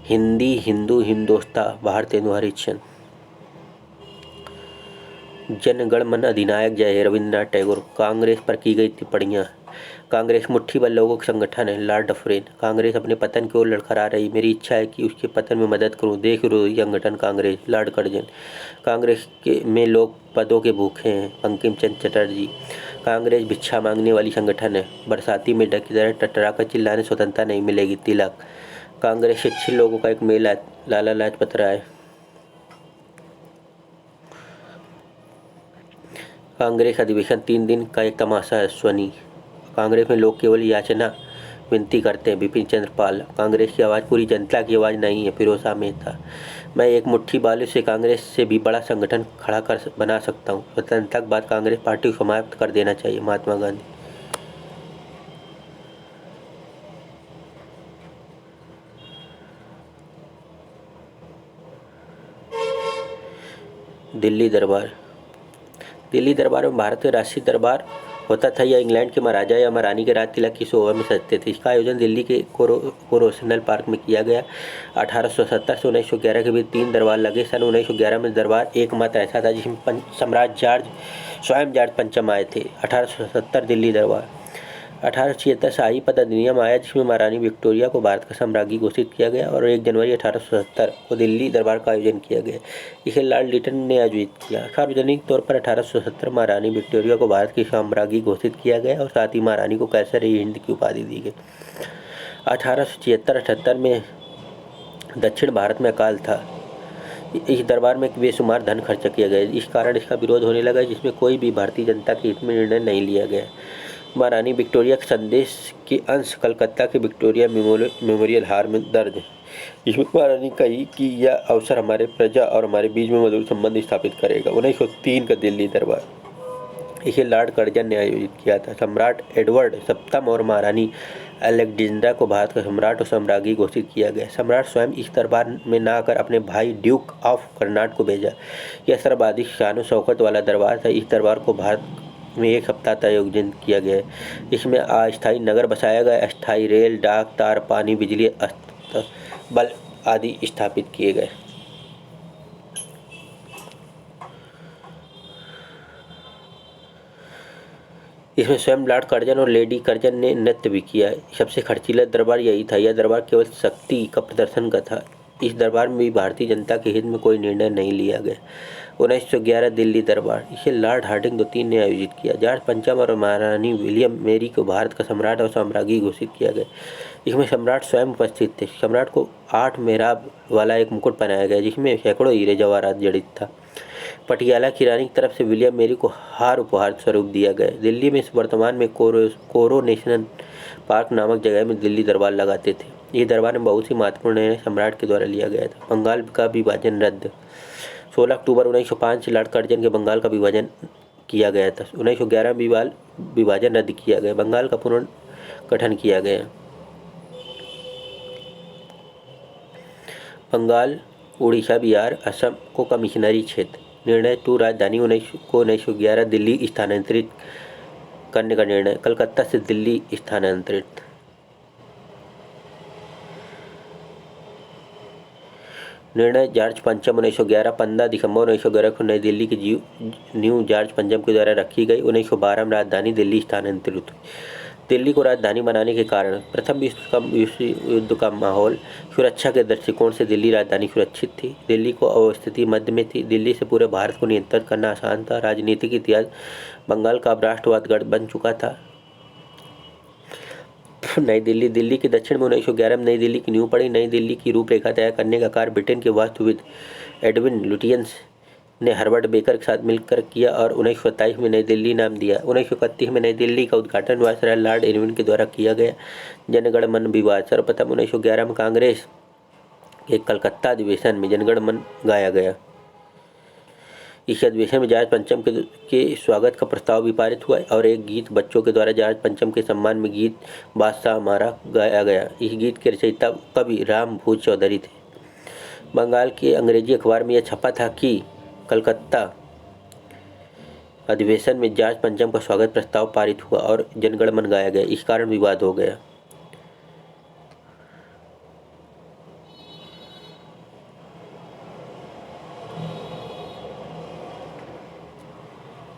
हिंदी हिंदू हिंदोस्ता, भारतेंदु हरिश्चंद्र, जनगण मन अधिनायक जय हे, रविंद्रनाथ टैगोर, कांग्रेस पर की गई टिप्पणियां, कांग्रेस मुट्ठीबल लोगों का संगठन है, लॉर्ड डफरेन, कांग्रेस अपने पतन की ओर लड़खड़ा रही, मेरी इच्छा है कि उसके पतन में मदद करूं, देश विरोधी संगठन कांग्रेस, लॉर्ड कर्जन, कांग्रेस के में लोग पदों के भूखे हैं, बंकिम चंद्र चटर्जी, कांग्रेस भिक्षा मांगने वाली संगठन है, बरसाती मेढक की तरह टटरा कर चिल्लाने स्वतंत्रता नहीं मिलेगी, तिलक, कांग्रेस शिक्षित लोगों का एक मेला, लाला लाजपत राय, कांग्रेस अधिवेशन 3 दिन का एक तमाशा है, स्वनी, कांग्रेस में लोग केवल याचना विनती करते हैं, बिपिन चंद्र पाल, कांग्रेस की आवाज़ पूरी जनता की आवाज़ नहीं है, फिरोजा मेहता, मैं एक मुट्ठी बालू से कांग्रेस से भी बड़ा संगठन खड़ा कर बना सकता हूँ, स्वतंत्रता के बाद कांग्रेस पार्टी को समाप्त कर देना चाहिए, महात्मा गांधी, दिल्ली दरबार, दिल्ली दरबार में भारत के राष्ट्रीय दरबार होता था या इंग्लैंड के महाराजा या महारानी के राज तिलक की शोभा में सजते थे। इसका आयोजन दिल्ली के कोरोशनल पार्क में किया गया। 1870 से 1911 के बीच 3 दरबार लगे। सन 1911 में दरबार एकमात्र ऐसा था जिसमें सम्राट स्वयं जॉर्ज पंचम आए थे। 1870 दिल्ली दरबार। 1876 शाही पद अधिनियम आया जिसमें महारानी विक्टोरिया को भारत का सम्राज्ञी घोषित किया गया और 1 जनवरी 1877 को दिल्ली दरबार का आयोजन किया गया। इसे लॉर्ड लिटन ने आयोजित किया। सार्वजनिक तौर पर 1870 महारानी विक्टोरिया को भारत की सम्राज्ञी घोषित किया गया और साथ ही महारानी को कैसर-ए-हिंद की उपाधि दी गई। 1876-78 में दक्षिण भारत में अकाल था। इस दरबार में बेशुमार धन खर्च किया गया, इस कारण इसका विरोध होने लगा जिसमें कोई भी भारतीय जनता के हित में निर्णय नहीं लिया गया। महारानी विक्टोरिया के संदेश के अंश कलकत्ता के विक्टोरिया मेमोरियल हार में दर्ज है। इसमें महारानी कही कि यह अवसर हमारे प्रजा और हमारे बीच में मधुर संबंध स्थापित करेगा। 1903 का दिल्ली दरबार, इसे लॉर्ड कर्जन ने आयोजित किया था। सम्राट एडवर्ड सप्तम और महारानी अलेक्जेंड्रा को भारत का सम्राट और सम्राज्ञी घोषित किया गया। सम्राट स्वयं इस दरबार में न आकर अपने भाई ड्यूक ऑफ कर्नाट को भेजा। यह सर्वाधिक शान शौकत वाला दरबार था। इस दरबार को भारत में 1 सप्ताह तक आयोजन किया गया है। इसमें अस्थायी नगर बसाया गया, अस्थायी रेल, डाक, तार, पानी, बिजली, बल आदि स्थापित किए गए। इसमें स्वयं लॉर्ड कर्जन और लेडी कर्जन ने नृत्य भी किया। सबसे खर्चीला दरबार यही था। यह दरबार केवल शक्ति का प्रदर्शन का था। इस दरबार में भी भारतीय जनता के हित में कोई निर्णय नहीं लिया गया। 1911 दिल्ली दरबार, इसे लॉर्ड हार्डिंग द्वितीय ने आयोजित किया। जॉर्ज पंचम और महारानी विलियम मेरी को भारत का सम्राट और साम्राज्ञी घोषित किया गया। इसमें सम्राट स्वयं उपस्थित थे। सम्राट को 8 मेहराब वाला एक मुकुट पहनाया गया जिसमें सैकड़ों हीरे जवाहरात जड़ित था। पटियाला की रानी की तरफ से विलियम मेरी को हार उपहार स्वरूप दिया गया। दिल्ली में वर्तमान में कोरोनेशनल पार्क नामक जगह में दिल्ली दरबार लगाते थे। ये दरबार में बहुत ही महत्वपूर्ण निर्णय सम्राट के द्वारा लिया गया था। बंगाल का विभाजन रद्द। 16 अक्टूबर 1905 से लॉर्ड कर्जन के बंगाल का विभाजन किया गया था। 1911 में विभाजन रद्द किया गया। बंगाल का पुनर्गठन किया गया। बंगाल, उड़ीसा, बिहार, असम को कमिश्नरी क्षेत्र। निर्णय 2 राजधानी 1911 दिल्ली स्थानांतरित करने का निर्णय। कलकत्ता से दिल्ली स्थानांतरित। निर्णय जॉर्ज पंचम 1911 15 दिसंबर 1911 को नई दिल्ली की न्यू जॉर्ज पंचम के द्वारा रखी गई। 1912 में राजधानी दिल्ली स्थानांतरित हुई। दिल्ली को राजधानी बनाने के कारण प्रथम विश्व युद्ध का माहौल। सुरक्षा के दृष्टिकोण से दिल्ली राजधानी सुरक्षित थी। दिल्ली को अवस्थिति मध्य में थी। दिल्ली से पूरे भारत को नियंत्रित करना आसान था। राजनीतिक इतिहास बंगाल का अब राष्ट्रवाद गढ़ बन चुका था। नई दिल्ली दिल्ली के दक्षिण में 1911 में नई दिल्ली की नींव पड़ी। नई दिल्ली की रूपरेखा तय करने का कार्य ब्रिटेन के वास्तुविद एडविन लुटियंस ने हार्वर्ड बेकर के साथ मिलकर किया और 1927 में नई दिल्ली नाम दिया। 1931 में नई दिल्ली का उद्घाटन वायसराय लॉर्ड इरविन के द्वारा किया गया। जनगण मन विवाद। सर्वप्रथम 1911 में कांग्रेस के कलकत्ता अधिवेशन में जनगण मन गाया गया। इस अधिवेशन में जॉर्ज पंचम के स्वागत का प्रस्ताव भी पारित हुआ और एक गीत बच्चों के द्वारा जॉर्ज पंचम के सम्मान में गीत बादशाह हमारा गाया गया। इस गीत के रचयिता कवि राम भोज चौधरी थे। बंगाल के अंग्रेजी अखबार में यह छपा था कि कलकत्ता अधिवेशन में जॉर्ज पंचम का स्वागत प्रस्ताव पारित हुआ और जनगण मन गाया गया। इस कारण विवाद हो गया।